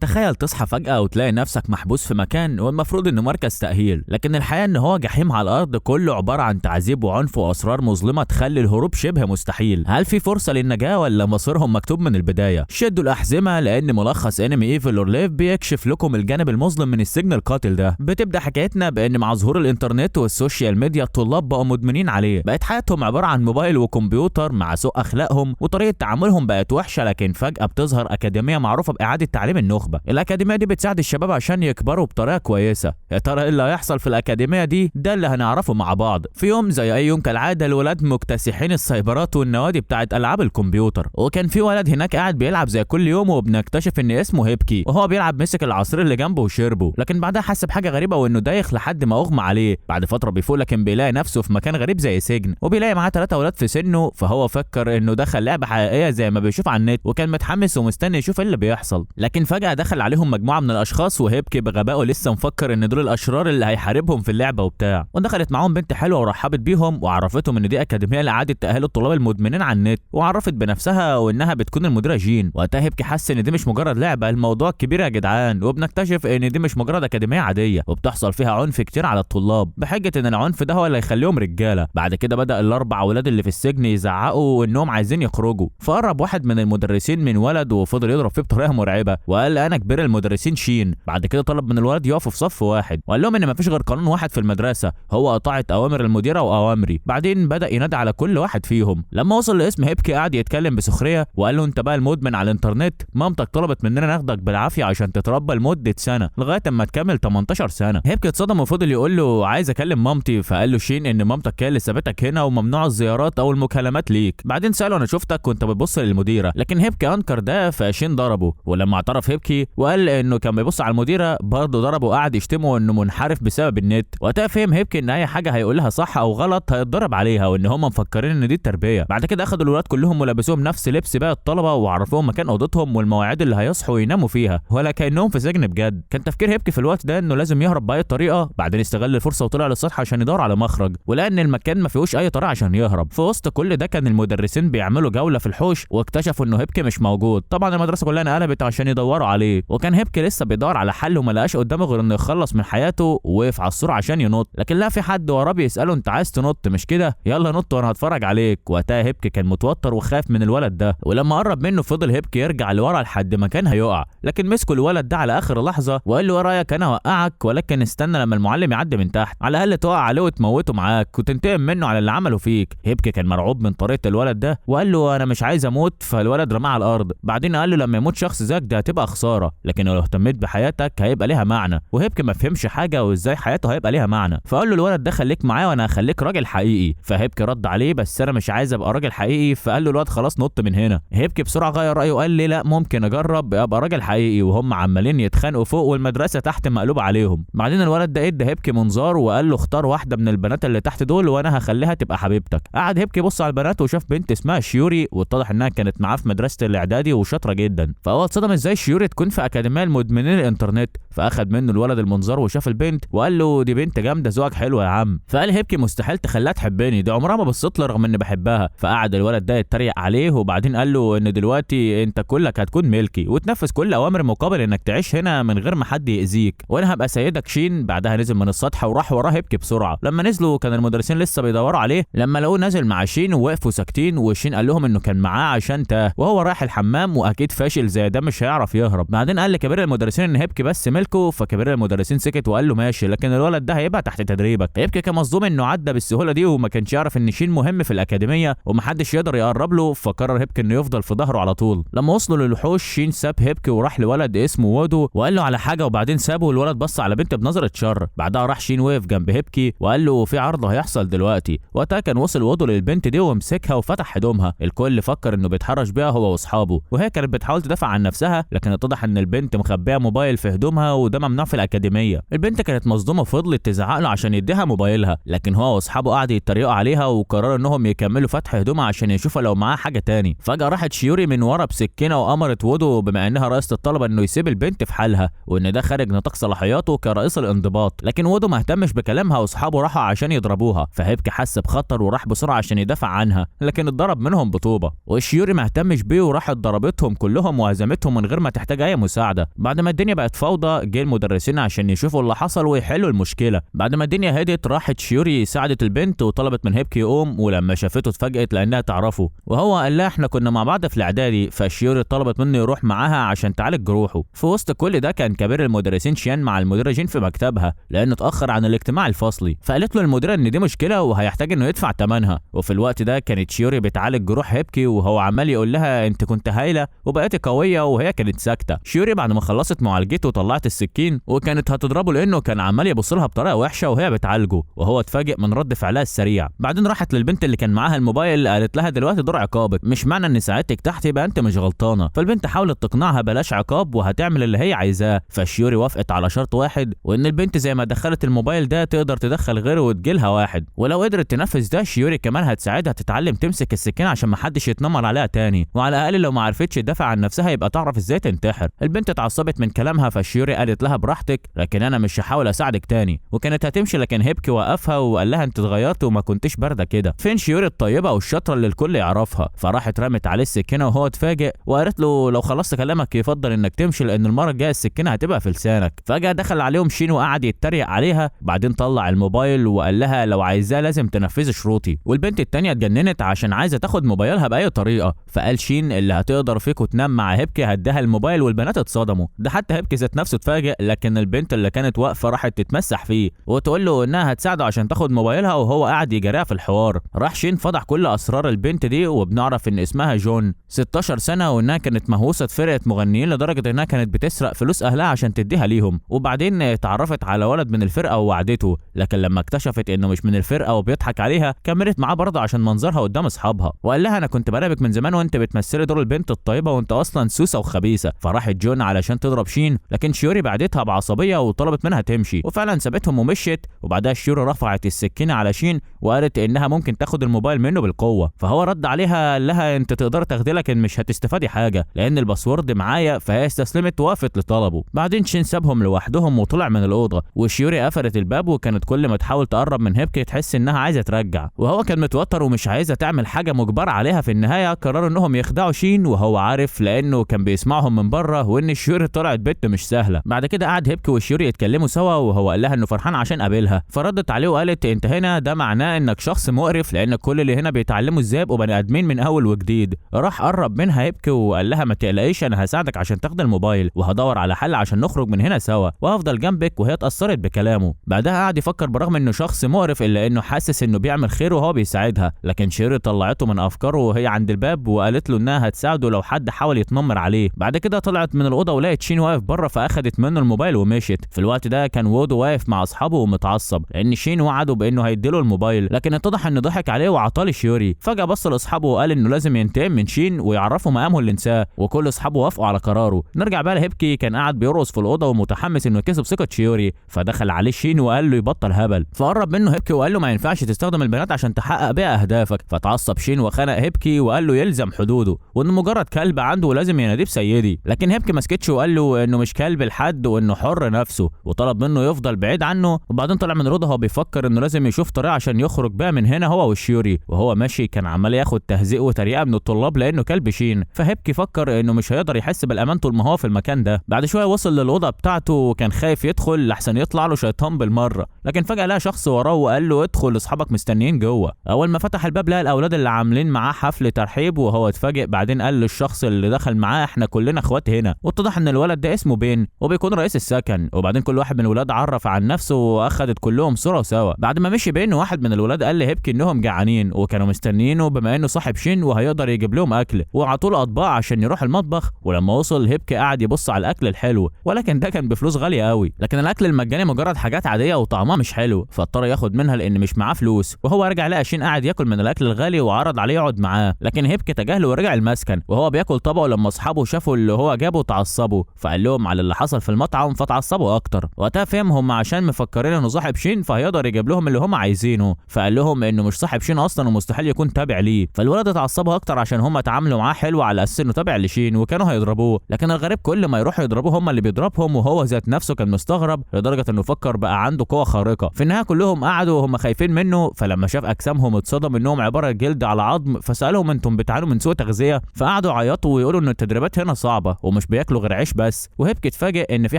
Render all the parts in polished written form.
تخيل تصحى فجأة وتلاقي نفسك محبوس في مكان والمفروض انه مركز تأهيل، لكن الحقيقة ان هو جحيم على الارض كله عبارة عن تعذيب وعنف واسرار مظلمة تخلي الهروب شبه مستحيل. هل في فرصة للنجاة ولا مصيرهم مكتوب من البداية؟ شدوا الأحزمة لان ملخص انمي ايفل اور ليف بيكشف لكم الجانب المظلم من السجن القاتل ده. بتبدأ حكايتنا بان مع ظهور الانترنت والسوشيال ميديا الطلاب بقوا مدمنين عليه، بقت حياتهم عبارة عن موبايل وكمبيوتر مع سوء اخلاقهم وطريقة تعاملهم بقت وحشة. لكن فجأة بتظهر أكاديمية معروفة بإعادة تعليم النخبة. الأكاديمية دي بتساعد الشباب عشان يكبروا بطريقة كويسة. يا ترى ايه اللي هيحصل في الأكاديمية دي؟ ده اللي هنعرفه مع بعض. في يوم زي أي يوم كالعادة الولاد مكتسحين السايبرات والنوادي بتاعت ألعاب الكمبيوتر، وكان في ولد هناك قاعد بيلعب زي كل يوم وبنكتشف إن اسمه هيبكي، وهو بيلعب مسك العصير اللي جنبه وشربه، لكن بعدها حس بحاجة غريبة وإنه دايخ لحد ما أغمى عليه. بعد فترة بيفوق لكن بيلاقي نفسه في مكان غريب زي سجن، وبيلاقي معاه 3 ولاد في سنه، فهو فكر إنه دخل لعبة حقيقية زي ما بيشوف على النت، وكان متحمس ومستني يشوف ايه اللي بيحصل. لكن فجأة دخل عليهم مجموعة من الأشخاص وهيبكي بغبائه لسه مفكر إن دول الأشرار اللي هيحاربهم في اللعبة وبتاع، ودخلت معاهم بنت حلوة ورحبت بيهم وعرفتهم إن دي أكاديمية لإعادة تأهيل الطلاب المدمنين على النت، وعرفت بنفسها وإنها بتكون المديرة جين. وقتها هيبكي حس إن دي مش مجرد لعبة، الموضوع كبير يا جدعان، وبنكتشف إن دي مش مجرد أكاديمية عادية وبتحصل فيها عنف كتير على الطلاب بحجة إن العنف ده هو اللي هيخليهم رجالة. بعد كده بدأ ال4 ولاد اللي في السجن يزعقوا إنهم عايزين يخرجوا، فقرب واحد من المدرسين من ولد وفضل يضرب فيه بطريقه مرعبه، وقال انا كبير المدرسين شين. بعد كده طلب من الولد يقفوا في صف واحد، وقال لهم ان مفيش غير قانون واحد في المدرسه هو اطاعه اوامر المديره واوامري. بعدين بدا ينادي على كل واحد فيهم. لما وصل لاسم هيبكي قعد يتكلم بسخريه وقال له انت بقى المدمن على الانترنت، مامتك طلبت مننا ناخدك بالعافيه عشان تتربى لمده سنه لغايه اما تكمل 18 سنه. هيبكي اتصدم وفضل يقول له عايز اكلم مامتي، فقال له شين ان مامتك هي اللي سابتك هنا وممنوع الزيارات او المكالمات ليك. بعدين ساله انا شفتك كنت بتبص للمديره، لكن هيبكي انكر ده فشين ضربه. ولما اعترف هيبكي وقال انه كان بيبص على المديره برضه ضربه وقعد يشتمه انه منحرف بسبب النت. وقتها فهم هيبكي ان اي حاجه هيقولها صح او غلط هيتضرب عليها، وان هم مفكرين ان دي التربيه. بعد كده اخدوا الولاد كلهم ولبسوهم نفس لبس باقي الطلبه وعرفوهم مكان اوضتهم والمواعيد اللي هيصحوا يناموا فيها، ولا كانهم في سجن بجد. كان تفكير هيبكي في الوقت ده انه لازم يهرب باي طريقه. بعدين استغل الفرصه وطلع للسطح عشان يدور على مخرج، ولقى ان المكان ما فيهوش اي طريقه عشان يهرب. في وسط كل ده كان المدرسين بيعملوا جوله في الحوش واكتشفوا انه هيبكي مش موجود. طبعا المدرسه كلها انقلبت عشان يدوروا عليه، وكان هيبكي لسه بيدور على حل وما لقاش قدامه غير انه يخلص من حياته. ووقف على السور عشان ينط، لكن لا في حد وراه بيساله انت عايز تنط مش كده؟ يلا نط وانا هتفرج عليك. وقتها هيبكي كان متوتر وخاف من الولد ده، ولما قرب منه فضل هيبكي يرجع لورا لحد ما كان هيقع، لكن مسكوا الولد ده على اخر لحظه وقال له ايه رايك انا اوقعك، ولكن استنى لما المعلم يعدي من تحت على الاقل تقع عليه وتموته معاك وتنتقم منه على اللي عمله فيك. هيبكي كان مرعوب من طريقه الولد ده وقال له انا مش عايز اموت، فالولد رماه على الارض. بعدين قال له لما يموت شخص زيك ده هتبقى خساره، لكن لو اهتميت بحياتك هيبقى ليها معنى. وهيبكي ما فهمش حاجه وازاي حياته هيبقى ليها معنى، فقال له الولد ده خليك معايا وانا هخليك راجل حقيقي. فهيبكي رد عليه بس انا مش عايز ابقى راجل حقيقي، فقال له الولد خلاص نط من هنا. هيبكي بسرعه غير رايه وقال لي لا ممكن اجرب ابقى راجل حقيقي، وهم عمالين يتخانقوا فوق والمدرسه تحت مقلوبه عليهم. بعدين الولد ده ادى هيبكي منظار وقال له اختار واحده من البنات اللي تحت دول وانا هخليها تبقى حبيبتك. قعد هيبكي يبص على البنات وشاف بنت اسمها شيوري، واتضح انها كانت معاه في مدرسه الاعدادي وشاطره جدا، فهو اتصدم ازاي شيوري تكون في اكاديميه المدمنين الانترنت. فاخد منه الولد المنظار وشاف البنت وقال له دي بنت جامده ذوقك حلو يا عم. فقال هيبكي مستحيل تخليها تحبني، دي عمرها ما بصت لي رغم اني بحبها. فقعد الولد ده يتريق عليه وبعدين قال له ان دلوقتي انت كلك هتكون ملكي وتنفذ كل اوامر مقابل انك تعيش هنا من غير ما حد ياذيك، وانا هبقى سيدك شين. بعدها نزل من السطح وراح وراه هيبكي بسرعه. لما نزلوا كان المدرسين لسه بيدوروا عليه لما لقوه نازل مع شين ووقفوا ساكتين، وشين قال لهم انه كان معاه عشان تاه وهو رايح الحمام واكيد فاشل زي ده مش هيعرف يهرب. بعدين قال لكبير المدرسين ان هيبكي بس ملكه، فكبير المدرسين سكت وقال له ماشي لكن الولد ده هيبقى تحت تدريبك. هيبكي كان مصدوم انه عدى بالسهوله دي وما كانش يعرف ان شين مهم في الاكاديميه ومحدش يقدر يقرب له، فقرر هيبكي انه يفضل في ظهره على طول. لما وصلوا للوحوش شين ساب هيبكي وراح لولد اسمه وودو وقال له على حاجه، وبعدين سابه والولد بص على بنت بنظره شر. بعدها راح شين وقف جنب هيبكي وقال له في عرض هيحصل دلوقتي. وقتها كان وصل وودو للبنت دي ومسكها وفتح هدومها. الكل فكر انه بيتحرش بيها هو واصحابه، وهي كانت بتحاول تدافع عن نفسها، لكن اتضح ان البنت مخبيه موبايل في هدومها وده ممنوع في الاكاديميه. البنت كانت مصدومه وفضلت تزعق له عشان يديها موبايلها، لكن هو واصحابه قعدوا يتريقوا عليها وقرروا انهم يكملوا فتح هدومها عشان يشوفوا لو معاها حاجه تاني. فجاه راحت شيوري من ورا بسكينه وامرت وودو بما انها رئيسه الطلبه انه يسيب البنت في حالها وان ده خارج نطاق صلاحياته كرئيس الانضباط، لكن وودو ما اهتمش بكلامها واصحابه راحوا عشان يضربوها. فهيبكي حس بخطر وراح بسرعه عشان يدافع عنها، لكن اتضرب منهم بطوبه. والشيوري ما اهتمش بيه وراحت ضربتهم كلهم وهزمتهم من غير ما تحتاج لاي مساعده. بعد ما الدنيا بقت فوضى جه المدرسين عشان يشوفوا اللي حصل ويحلوا المشكله. بعد ما الدنيا هدت راحت شيوري ساعدت البنت وطلبت من هيبكي يقوم، ولما شافته اتفاجئت لانها تعرفه، وهو قال لها احنا كنا مع بعض في الاعدادي. فشيوري طلبت منه يروح معاها عشان تعالج جروحه. في وسط كل ده كان كبير المدرسين شيان مع المدرجين في مكتبها لانه اتاخر عن الاجتماع الفصلي، فقالت له المديره ان دي مشكله وهيحتاج انه يدفع ثمنها. وفي الوقت ده كانت شيوري بتعالج جروح هيبكي وهو عمال يقول لها انت كنت هايله وبقيتي قويه، وهي كانت ساكته. شيوري بعد ما خلصت معالجته طلعت السكين وكانت هتضربه لانه كان عمال يبص لها بطريقه وحشه وهي بتعالجه، وهو اتفاجئ من رد فعلها السريع. بعدين راحت للبنت اللي كان معاها الموبايل قالت لها دلوقتي دور عقابك، مش معنى ان ساعدتك تحت يبقى انت مش غلطانه. فالبنت حاولت تقنعها بلاش عقاب وهتعمل اللي هي عايزاه. فشيوري وافقت على شرط واحد، وان البنت زي ما دخلت الموبايل ده تقدر تدخل غيره وتجيلها واحد، ولو قدرت تنفذ ده شيوري كمان هتساعدها تتعلم تمسك السكين عشان محدش يتنمر عليها تاني، وعلى الاقل لو ما عرفتش تدافع عن نفسها يبقى تعرف ازاي تنتحر. البنت اتعصبت من كلامها فشيوري قالت لها براحتك لكن انا مش هحاول اساعدك تاني، وكانت هتمشي لكن هيبكي وقفها وقال لها انت اتغيرت وما كنتش بارده كده. فين شيوري الطيبه والشاطره اللي الكل يعرفها؟ فراحت رمت عليه السكينه وهو اتفاجئ وقالت له لو خلصت كلامك يفضل انك تمشي لان المره الجايه السكينه هتبقى في لسانك. فجاه دخل عليهم شين وقعد يتريق عليها، بعدين طلع الموبايل وقال لها لو عايزاه لازم تنفذي شروطي. والبنت التانيه اتجننت عشان عايزه تاخد موبايلها باي طريقه، فقال شين اللي هتقدر فيك وتنام مع هيبكي هديها الموبايل. والبنات اتصدموا، ده حتى هيبكي ذات نفسه اتفاجئ، لكن البنت اللي كانت واقفه راحت تتمسح فيه وتقول له انها هتساعده عشان تاخد موبايلها وهو قاعد يجاريها في الحوار. راح شين فضح كل اسرار البنت دي، وبنعرف ان اسمها جون 16 سنه وانها كانت مهووسه فرقه مغنيين لدرجه انها كانت بتسرق فلوس اهلها عشان تديها ليهم. وبعدين اتعرفت على ولد من الفرقه ووعدته، لكن لما اكتشفت انه مش من الفرقه وبيضحك عليها كملت معاه برضه عشان منظرها قدام اصحابها، وقال لها انا كنت براقبك من زمان وانت بتمثلي دور البنت الطيبه وانت اصلا سوسه وخبيثه. فراحت جون علشان تضرب شين، لكن شيوري بعدتها بعصبيه وطلبت منها تمشي، وفعلا سابتهم ومشيت. وبعدها شيوري رفعت السكينه على شين وقالت انها ممكن تاخد الموبايل منه بالقوه. فهو رد عليها قال لها انت تقدر تاخدي لكن مش هتستفادي حاجه لان الباسورد معايا. فهي استسلمت ووافت لطلبه. بعدين شين سابهم لوحدهم وطلع من الاوضه، وشيوري قفلت الباب وكانت كل ما تحاول تقرب من هيبكي تحس انها عايزه ترجع، وهو كان متوتر ومش عايزه تعمل حاجه مجبره عليها. في النهايه قرروا انهم يخدعوا شين وهو عارف لانه كان بيسمعهم من بره، وان شيوري طلعت بنت مش سهله. بعد كده قعد هيبكي وشيوري يتكلموا سوا وهو قال لها انه فرحان عشان قابلها، فردت عليه وقالت انت هنا ده معناه انك شخص مقرف لان كل اللي هنا بيتعلموا ازاي يبقوا بني ادمين من اول وجديد. راح قرب منها هيبكي وقال لها ما تقلقيش انا هساعدك عشان تاخد الموبايل وهدور على حل عشان نخرج من هنا سوا وهفضل جنبك. وهي اتاثرت بكلامه. بعدها قعد يفكر برغم انه شخص مقرف الا انه حاسس انه بيعمل خير وهو بيساعدها، لكن شيري طلعته من افكاره وهي عند الباب وقالت له انها هتساعده لو حد حاول يتنمر عليه. بعد كده طلعت من الاوضه ولقت شين واقف بره فاخدت منه الموبايل ومشيت. في الوقت ده كان وودو واقف مع اصحابه ومتعصب لان شين وعده بانه هيديله الموبايل، لكن اتضح انه ضحك عليه وعطاه لشيوري. فجاه بص لاصحابه وقال انه لازم ينتقم من شين ويعرفه مقامه اللي انساه، وكل اصحابه وافقوا على قراره. نرجع بقى لهيبكي، كان قاعد بيرقص في الاوضه ومتحمس انه يكسب ثقه شيوري، فدخل عليه شين وقال له يبطل هبل. فقرب منه هيبكي وقال له ما ينفعش تستخدم البنات عشان تحقق بيها اهدافك. فتعصب شين وخنق هيبكي وقال له يلزم حدوده وانه مجرد كلب عنده ولازم يناديه بسيدي، لكن هيبكي ما سكتش وقال له انه مش كلب لحد وانه حر نفسه، وطلب منه يفضل بعيد عنه. وبعدين طلع من الاوضه وهو بيفكر انه لازم يشوف طريقه عشان يخرج بيها من هنا هو وشيوري. وهو ماشي كان عمال ياخد تهزيء وتريقه من الطلاب لانه كلب شين، فهيبكي فكر انه مش هيقدر يحس بالامان طول ما هو في المكان ده. بعد شويه وصل للاوضه بتاعته وكان خايف يدخل لحسن يطلع له شيطان بالمره، لكن فجاه لقى شخص وراه وقال له ادخل اصحابك مستنيين جوه. اول ما فتح الباب لقى الاولاد اللي عاملين معاه حفل ترحيب وهو اتفاجئ. بعدين قال للشخص اللي دخل معاه احنا كلنا اخوات هنا، واتضح ان الولد ده اسمه بين وبيكون رئيس السكن. وبعدين كل واحد من الولاد عرف عن نفسه واخدت كلهم صوره سوا. بعد ما مشي بين واحد من الولاد قال لهيبكي انهم جعانين وكانوا مستنيينه بما انه صاحب شين وهيقدر يجيب لهم اكل، وعطوا له اطباق عشان يروح المطبخ. ولما وصل هيبكي قعد يبص على الاكل الحلو، ولكن ده كان بفلوس غاليه قوي، لكن الاكل المجاني مجرد حاجات عاديه وطعمها مش حلو، فاضطر ياخد منها لان مش معاه فلوس. وهو رجع لقى شين قاعد ياكل من الاكل الغالي وعرض عليه يقعد معاه، لكن هيبكي تجاهله ورجع المسكن وهو بياكل طبقه. لما اصحابه شافوا اللي هو جابه تعصبوا، فقال لهم على اللي حصل في المطعم فتعصبوا اكتر. وقتها فهمهم عشان مفكرين انه صاحب شين فهيقدر يجيب لهم اللي هم عايزينه، فقال لهم انه مش صاحب شين اصلا ومستحيل يكون تابع ليه. فالولاد اتعصبوا اكتر عشان هم اتعاملوا معاه حلو على اساس انه تابع لشين وكانوا هيضربوه، لكن الغريب كل ما يروحوا يضربوه هم اللي بيضربهم، وهو ذات نفسه كان مستغرب لدرجه انه فكر بقى عنده قوه خارقه. في النهايه كلهم قعدوا وهم خايفين منه، فلما شاف اجسامهم اتصدم انهم عباره جلد على عظم، فسالهم انتم بتعانوا من سوء تغذيه؟ فقعدوا يعيطوا ويقولوا ان التدريبات هنا صعبه ومش ومش بياكلوا غير عيش بس. وهيبكي اتفاجئ ان في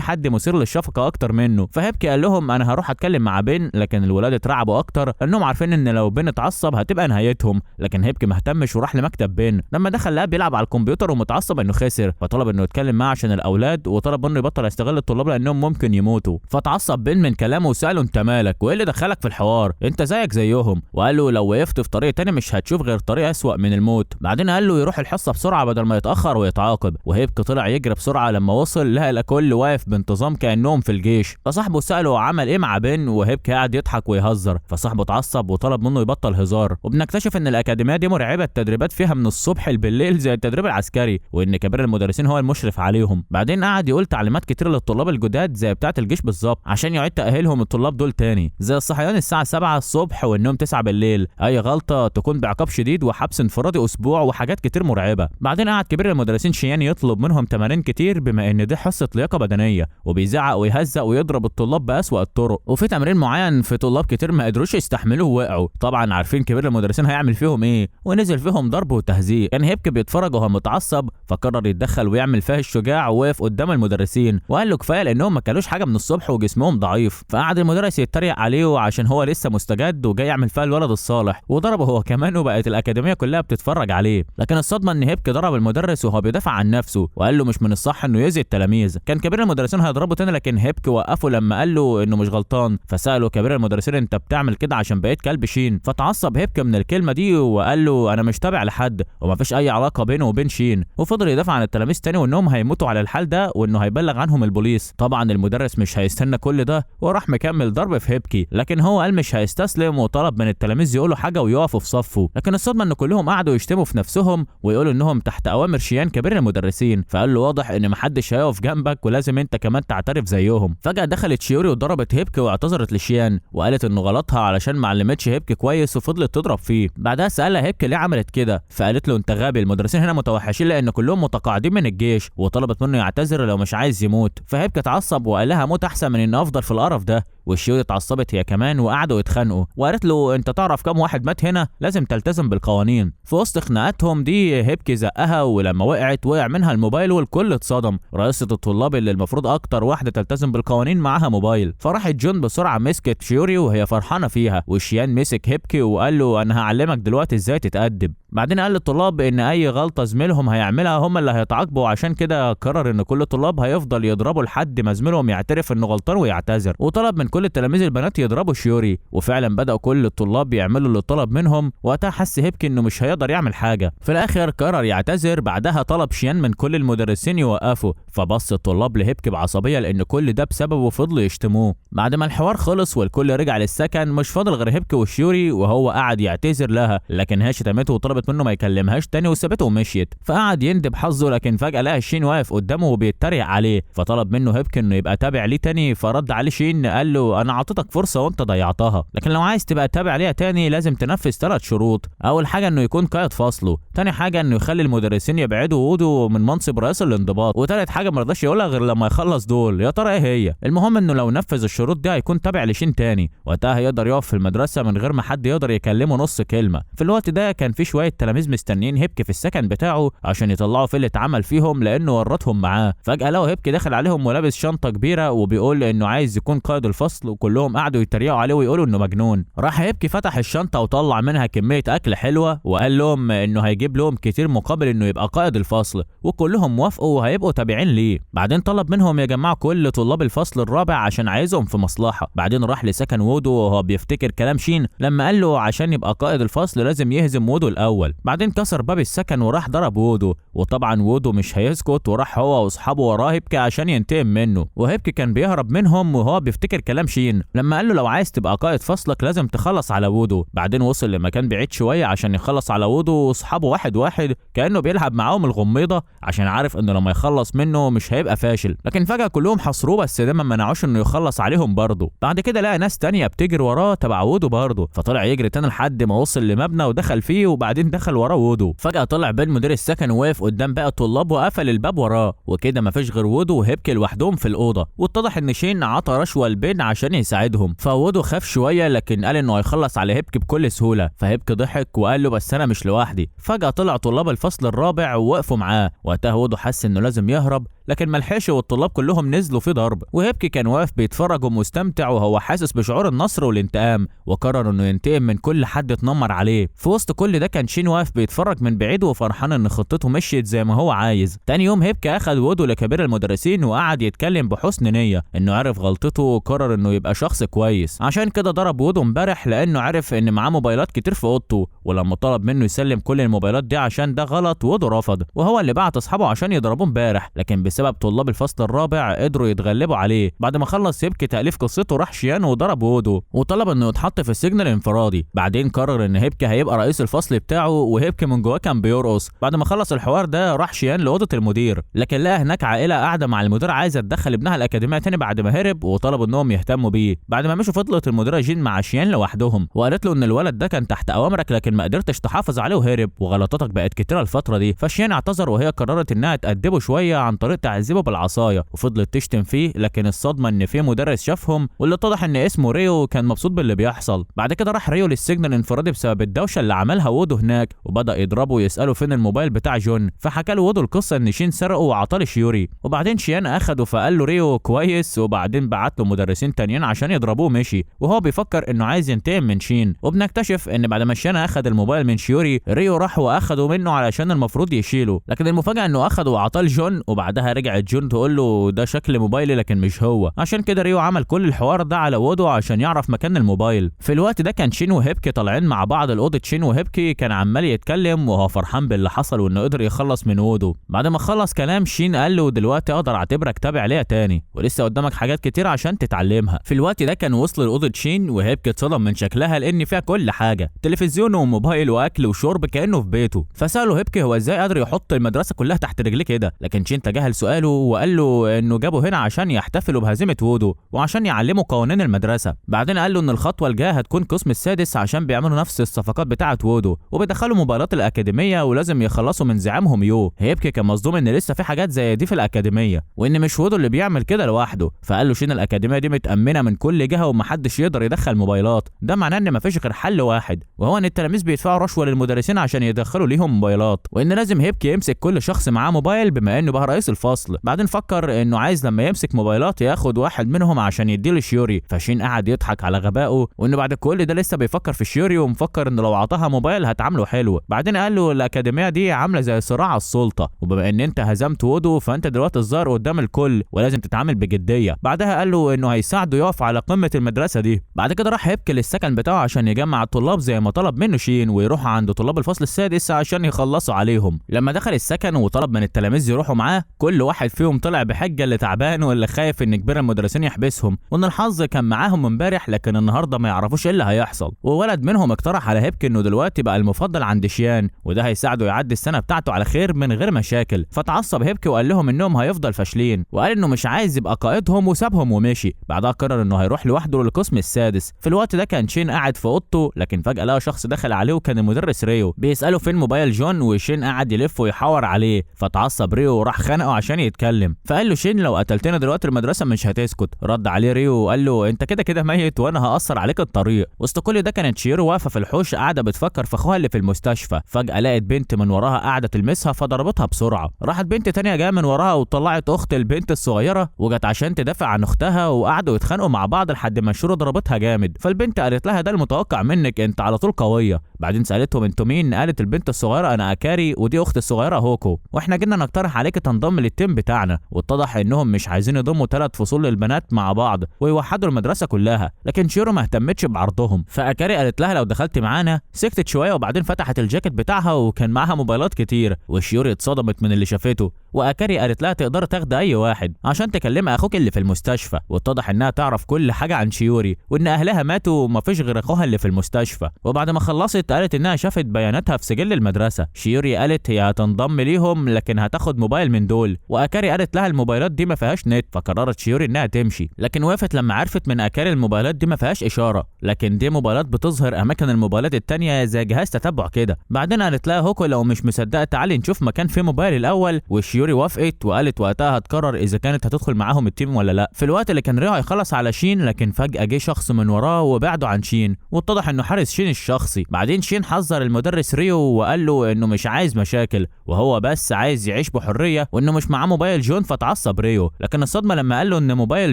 حد مثير للشفقه اكتر منه، فهيبكي قال لهم انا هروح اتكلم مع بين، لكن الولاد اترعبوا اكتر لانهم عارفين ان لو بين اتعصب هتبقى نهايتهم. لكن هيبكي ما اهتمش وراح لمكتب بين. لما دخل لقاه بيلعب على الكمبيوتر ومتعصب انه خسر، فطلب انه يتكلم معاه عشان الاولاد، وطلب منه يبطل يستغل الطلاب لانهم ممكن يموتوا. فتعصب بين من كلامه وساله انت مالك وايه اللي دخلك في الحوار، انت زيك زيهم. وقال له لو وقفت في طريق تاني مش هتشوف غير طريق اسوأ من الموت. بعدين قال له يروح الحصه بسرعه بدل ما يتاخر ويتعاقب. وهيبكي طلع يجري بسرعه، لما وصل لقى الكل واقف بانتظام كانهم في الجيش. فصاحبه ساله عمل ايه مع بين، وهيبكي قاعد يضحك ويهزر. فصاحبه اتعصب وطلب منه يبطل هزار. وبنكتشف ان الاكاديميه دي مرعبه، التدريبات فيها من الصبح بالليل زي التدريب العسكري، وان كبير المدرسين هو المشرف عليهم. بعدين قعد يقول تعليمات كتير للطلاب الجداد زي بتاعه الجيش بالظبط، عشان يعيد تاهيلهم الطلاب دول تاني، زي الصحيان الساعه 7 الصبح والنوم 9 بالليل، اي غلطه تكون بعقاب شديد وحبس انفرادي اسبوع وحاجات كتير مرعبه. بعدين قعد كبير المدرسين شيان يطلب منهم تمارين كتير بما ان دي حصه لياقه بدنيه، وبيزعق ويهزق ويضرب الطلاب باسوأ الطرق. وفي تمرين معين في طلاب كتير ما قدروش يستحملوه ووقعوا، طبعا عارفين كبير المدرسين هيعمل فيهم ايه، ونزل فيهم ضرب وتهزيق. كان هيبكي بيتفرج وهو متعصب، فقرر يتدخل ويعمل فيها الشجاع، ووقف قدام المدرسين وقال له كفايه لانهم ما كلوش حاجه من الصبح وجسمهم ضعيف. فقعد المدرس يتريق عليه عشان هو لسه مستجد وجاي يعمل فيها الولد الصالح، وضربه هو كمان، وبقت الاكاديميه كلها بتتفرج عليه. لكن الصدمه ان هيبكي ضرب المدرس وهو بيدافع عن نفسه، وقال له مش من الصح انه يؤذي التلاميذ. كان كبير المدرسين هيضربه تاني، لكن هيبكي وقفه لما قال له انه مش غلطان. فساله كبير المدرسين انت بتعمل كده عشان بقيت كلب شين. فتعصب هيبكي من الكلمه دي وقال له انا مش تابع لحد ومفيش اي علاقه بينه وبين شين. وفضل يدافع عن التلاميذ تاني وانهم هيموتوا على الحال ده، وانه هيبلغ عنهم البوليس. طبعا المدرس مش هيستنى كل ده وراح مكمل ضرب في هيبكي، لكن هو قال مش هيستسلم وطلب من التلاميذ يقولوا حاجه ويقفوا في صفه. لكن الصدمه ان كلهم قعدوا يشتموا في نفسهم ويقولوا انهم تحت اوامر شيان كبير المدرسين. فقال له واضح ان محدش هيقف جنبك ولازم انت كمان تعترف زيهم. فجاه دخلت شيوري وضربت هيبكي واعتذرت لشيان، وقالت انه غلطها علشان ما علمتش هيبكي كويس وفضلت تضرب فيه. بعدها سالها هيبكي ليه عملت كده، فقالت له انت غبي، المدرسين هنا متوحشين لان كلهم متقاعدين من الجيش، وطلبت منه يعتذر لو مش عايز يموت. فهيبكي اتعصب وقال لها موت احسن من ان افضل في القرف ده. والشيوري اتعصبت هي كمان وقعدوا يتخانقوا، وقالت له انت تعرف كم واحد مات هنا، لازم تلتزم بالقوانين. في وسط خناقاتهم دي هيبكي زقها، ولما وقعت وقع منها الموبايل والكل اتصدم. رئيسة الطلاب اللي المفروض اكتر واحده تلتزم بالقوانين معاها موبايل، فراحت جون بسرعه مسكت شيوري وهي فرحانه فيها، وشيان مسك هيبكي وقال له انا هعلمك دلوقتي ازاي تتأدب. بعدين قال للطلاب ان اي غلطه زميلهم هيعملها هم اللي هيتعاقبوا، عشان كده قرر ان كل الطلاب هيفضل يضربوا لحد ما زميلهم يعترف انه غلطان ويعتذر. وطلب من كل التلاميذ البنات يضربوا شيوري، وفعلا بدأوا كل الطلاب يعملوا اللي طلب منهم. وقتها حس هيبكي انه مش هيقدر يعمل حاجه. في الاخر قرر يعتذر. بعدها طلب شيان من كل المدرسين يوقفوا، فبص الطلاب لهيبكي بعصبيه لان كل ده بسببه فضلوا يشتموه. بعد ما الحوار خلص والكل رجع للسكن، مش فاضل غير هيبكي وشيوري، وهو قعد يعتذر لها، لكن هي شتمته وطلبت منه ما يكلمهاش تاني وسابته ومشيت. فقعد يندب حظه، لكن فجاه لقى شين واقف قدامه وبيتريق عليه، فطلب منه هيبكي انه يبقى تابع ليه تاني. فرد عليه شين قال له انا اعطيتك فرصه وانت ضيعتها، لكن لو عايز تبقى تابع ليها تاني لازم تنفذ 3 شروط. اول حاجه انه يكون قائد فصله، تاني حاجه انه يخلي المدرسين يبعدوا وجوده من منصب رئيس الانضباط، وتالت حاجه ما رضاش يقولها غير لما يخلص دول. يا ترى ايه هي؟ المهم انه لو نفذ الشروط دي هيكون تابع لشين تاني، وقتها هيقدر يقف في المدرسه من غير ما حد يقدر يكلمه نص كلمه. في الوقت ده كان في شويه تلاميذ مستنيين هيبكي في السكن بتاعه عشان يطلعوا في اللي اتعمل فيهم لانه ورطهم معاه. فجاه لقوا هيبكي داخل عليهم ولابس شنطه كبيره وبيقول انه عايز يكون قائد الفصل، وكلهم قعدوا يتريقوا عليه ويقولوا انه مجنون. راح هيبكي فتح الشنطه وطلع منها كميه اكل حلوه، وقال لهم انه هيجيب لهم كتير مقابل انه يبقى قائد الفصل، وكلهم وافقوا وهيبقوا تابعين ليه. بعدين طلب منهم يجمعوا كل طلاب الفصل الرابع عشان عايزهم في مصلحه. بعدين راح لسكن وودو وهو بيفتكر كلام شين لما قال له عشان يبقى قائد الفصل لازم يهزم وودو الاول. بعدين كسر باب السكن وراح ضرب وودو، وطبعا وودو مش هيسكت وراح هو واصحابه وراه هيبكي عشان ينتقم منه. وهيبكي كان بيهرب منهم وهو بيفتكر كلام شين لما قال له لو عايز تبقى قائد فصلك لازم تخلص على وودو. بعدين وصل لمكان بعيد شويه عشان يخلص على وودو واصحابه واحد واحد، كانه بيلعب معاهم الغميضه عشان عارف انه لما يخلص منه مش هيبقى فاشل. لكن فجاه كلهم حصروه، بس ده ما منعوش انه يخلص عليهم برضه. بعد كده لقى ناس تانية بتجري وراه تبع وودو برضه، فطلع يجري تاني لحد ما وصل لمبنى ودخل فيه، وبعدين دخل وراه وودو. فجاه طلع بين مدير السكن وواقف قدام باقي الطلاب وقفل الباب وراه، وكده مفيش غير وودو وهيبكي لوحدهم في الاوضه. واتضح ان شين عطى رشوه لبين عشان يساعدهم، فوودو خاف شويه لكن قال انه هيخلص على هيبكي بكل سهوله. فهيبكي ضحك وقال له بس انا مش لوحدي. فجاه وفجأة طلع طلاب الفصل الرابع ووقفوا معاه. وقتها وودو حس انه لازم يهرب لكن ملحقش والطلاب كلهم نزلوا في ضرب، وهيبكي كان واقف بيتفرج ومستمتع وهو حاسس بشعور النصر والانتقام، وقرر انه ينتقم من كل حد اتنمر عليه. في وسط كل ده كان شين واقف بيتفرج من بعيد وفرحان ان خطته مشيت زي ما هو عايز. تاني يوم هيبكي اخد وودو لكبير المدرسين وقعد يتكلم بحسن نية انه عرف غلطته وقرر انه يبقى شخص كويس. عشان كده ضرب وودو امبارح لانه عرف ان معاه موبايلات كتير في اوضته، ولما طلب منه يسلم كل الموبايلات دي عشان ده غلط وودو رفض، وهو اللي بعت اصحابه عشان يضربوه امبارح، لكن بسبب طلاب الفصل الرابع قدروا يتغلبوا عليه. بعد ما خلص هيبكي تأليف قصته راح شيان وضرب وودو وطلب انه يتحط في السجن الانفرادي. بعدين قرر ان هيبكي هيبقى رئيس الفصل بتاعه، وهيبكي من جواه كان بيرقص. بعد ما خلص الحوار ده راح شيان لأوضة المدير، لكن لقى هناك عائلة قاعدة مع المدير عايزة تدخل ابنها الأكاديمية تاني بعد ما هرب، وطلبوا انهم يهتموا بيه. بعد ما مشوا فضلت المديرة جين مع شيان لوحدهم وقالت له ان الولد ده كان تحت اوامرك لكن ما قدرتش تحافظ عليه وهرب، وغلطاتك بقت كتيرة الفترة دي. فشيان اعتذر وهي قررت انها تأدبه شوية عن طريق تعذيبه بالعصاية، وفضلت تشتم فيه، لكن الصدمة ان في مدرس شافهم واللي اتضح ان اسمه ريو كان مبسوط باللي بيحصل. بعد كده راح ريو للسجن الانفرادي بسبب الدوشة اللي عملها وودو هناك، وبدأ يضربه ويسأله فين الموبايل بتاع جون. فحكى له وودو القصة ان شين سرقه وعطاه لشيوري، وبعدين شيان اخده فقال له ريو كويس، وبعدين بعت له مدرسين تانيين عشان يضربوه مشي، وهو بيفكر انه عايز ينتقم من شين. وبنكتشف ان بعد ما شين اخد الموبايل من شيوري، ريو راح واخده منه علشان المفروض يشيله، لكن المفاجأة انه اخده وعطاه لجون، وبعدها رجعت جون تقول له ده شكل موبايلي لكن مش هو. عشان كده ريو عمل كل الحوار ده على وودو عشان يعرف مكان الموبايل. في الوقت ده كان شين وهيبكي طالعين مع بعض لأوضة شين، وهيبكي كان عمال يتكلم وهو فرحان باللي حصل وانه قدر يخلص من وودو. بعد ما خلص كلام شين قال له دلوقتي اقدر اعتبرك تابع ليا تاني، ولسه قدامك حاجات كتير عشان تتعلمها. في الوقت ده كان وصل لأوضة شين وهيبكي اتصدم من شكلها لان فيها كل حاجه، تلفزيون وموبايل واكل وشرب كانه في بيته. فساله هيبكي هو ازاي قادر يحط المدرسه كلها تحت رجليه كده، لكن شين تجاهل سؤاله وقال له انه جابه هنا عشان يحتفلوا بهزيمه وودو وعشان يعلموا قوانين المدرسه. بعدين قال له ان الخطوه الجايه هتكون قسم السادس عشان بيعملوا نفس الصفقات بتاعه وودو وبيدخلوا موبايلات الاكاديميه ولازم يخلصوا من زعيمهم يو. هيبكي كان مصدوم ان لسه في حاجات زي دي في الاكاديميه وان مش وودو اللي بيعمل كده لوحده. فقال له شين الاكاديميه دي متامنه من كل جهه ومحدش يقدر يدخل موبايلات، ده معناه ان مفيش غير حل واحد وهو ان التلاميذ بيدفعوا رشوه للمدرسين عشان يدخلوا ليهم موبايلات، وان لازم هيبكي يمسك كل شخص معاه موبايل بما انه بقى رئيس الفصل. بعدين فكر انه عايز لما يمسك موبايلات ياخد واحد منهم عشان يديله شيوري. فشين قعد يضحك على غبائه وانه بعد كل ده لسه بيفكر في شيوري ومفكر انه لو عطاها موبايل هتعامله حلو. بعدين قال له الاكاديميه دي عامله زي صراع على السلطه، وبما ان انت هزمت وودو فانت دلوقتي الظاهر قدام الكل ولازم تتعامل بجديه. بعدها قال له انه هيساعده يقف على قمه المدرسه دي. بعد كده راح هيبكي للسكن بتاعه عشان يجمع الطلاب زي ما طلب منه شين ويروح عند طلاب الفصل السادس عشان يخلصوا عليهم. لما دخل السكن وطلب من التلاميذ يروحوا معاه، كل واحد فيهم طلع بحجه اللي تعبان واللي خايف ان كبير المدرسين يحبسهم، وان الحظ كان معاهم امبارح لكن النهارده ما يعرفوش ايه اللي هيحصل. وولد منهم اقترح على هيبكي انه دلوقتي بقى المفضل عند شيان وده هيساعده يعدي السنه بتاعته على خير من غير مشاكل. فتعصب هيبكي وقال لهم انهم هيفضل فاشلين، وقال انه مش عايز يبقى قائدهم وسابهم ومشي. بعدها قرر انه هيروح لوحده للقسم السادس. في الوقت ده كان شين قاعد في اوضته، لكن فجاه لقى شخص دخل عليه وكان المدرس ريو بيساله فين موبايل جون، وشين قعد يلف ويحاور عليه. فتعصب ريو وراح خانقه عشان يتكلم. فقال له شين لو قتلتنا دلوقتي المدرسه مش هتسكت. رد عليه ريو وقال له انت كده كده ميت وانا هاثر عليك الطريق. وسط كل ده كانت شيرو واقفه في الحوش قاعده بتفكر في اخوها اللي في المستشفى. فجاه لقت بنت من وراها قاعده تلمسها فضربتها بسرعه. راحت بنت تانية جايه من وراها وطلعت اخت البنت الصغيره وجت عشان تدافع عن اختها، وقعدوا يتخانقوا مع بعض لحد ما شيرو ضربتها جامد. فالبنت قالت لها ده المتوقع منك، انت على طول قويه. بعدين سالتهم انتوا مين؟ قالت البنت الصغيره انا اكاري ودي اخت الصغيره هوكو، واحنا جينا نقترح عليك تنضم للتيم بتاعنا. واتضح انهم مش عايزين يضموا 3 فصول للبنات مع بعض ويوحدوا المدرسه كلها، لكن شيرو ما اهتمتش بعرضهم. فاكاري قالت لها لو دخلت معانا. سكتت شويه وبعدين فتحت الجاكيت بتاعها وكان معاها موبايلات كتير، وشيوري اتصدمت من اللي شافته. واكاري قالت لها تقدر تاخد اي واحد عشان تكلم اخوك اللي في المستشفى. واتضح انها تعرف كل حاجه عن شيوري وان اهلها ماتوا ومفيش غير اخوها اللي في المستشفى. وبعد ما خلصت قالت انها شافت بياناتها في سجل المدرسه. شيوري قالت هي هتنضم ليهم لكن هتاخد موبايل من دول، واكاري قالت لها الموبايلات دي ما فيهاش نت. فقررت شيوري انها تمشي، لكن وقفت لما عرفت من اكاري الموبايلات دي ما فيهاش اشاره، لكن دي موبايلات بتظهر اماكن الموبايلات التانية زي جهاز تتبع كده. بعدين قالت لها هوكو لو مش مصدقه تعالي نشوف مكان فيه موبايل الاول. وشيوري شيوري وافقت وقالت وقتها هتقرر اذا كانت هتدخل معاهم التيم ولا لا. في الوقت اللي كان ريو هيخلص على شين، لكن فجأة جه شخص من وراه وبعده عن شين، واتضح انه حارس شين الشخصي. بعدين شين حذر المدرس ريو وقال له انه مش عايز مشاكل وهو بس عايز يعيش بحرية، وانه مش معاه موبايل جون. فتعصب ريو، لكن الصدمة لما قال له ان موبايل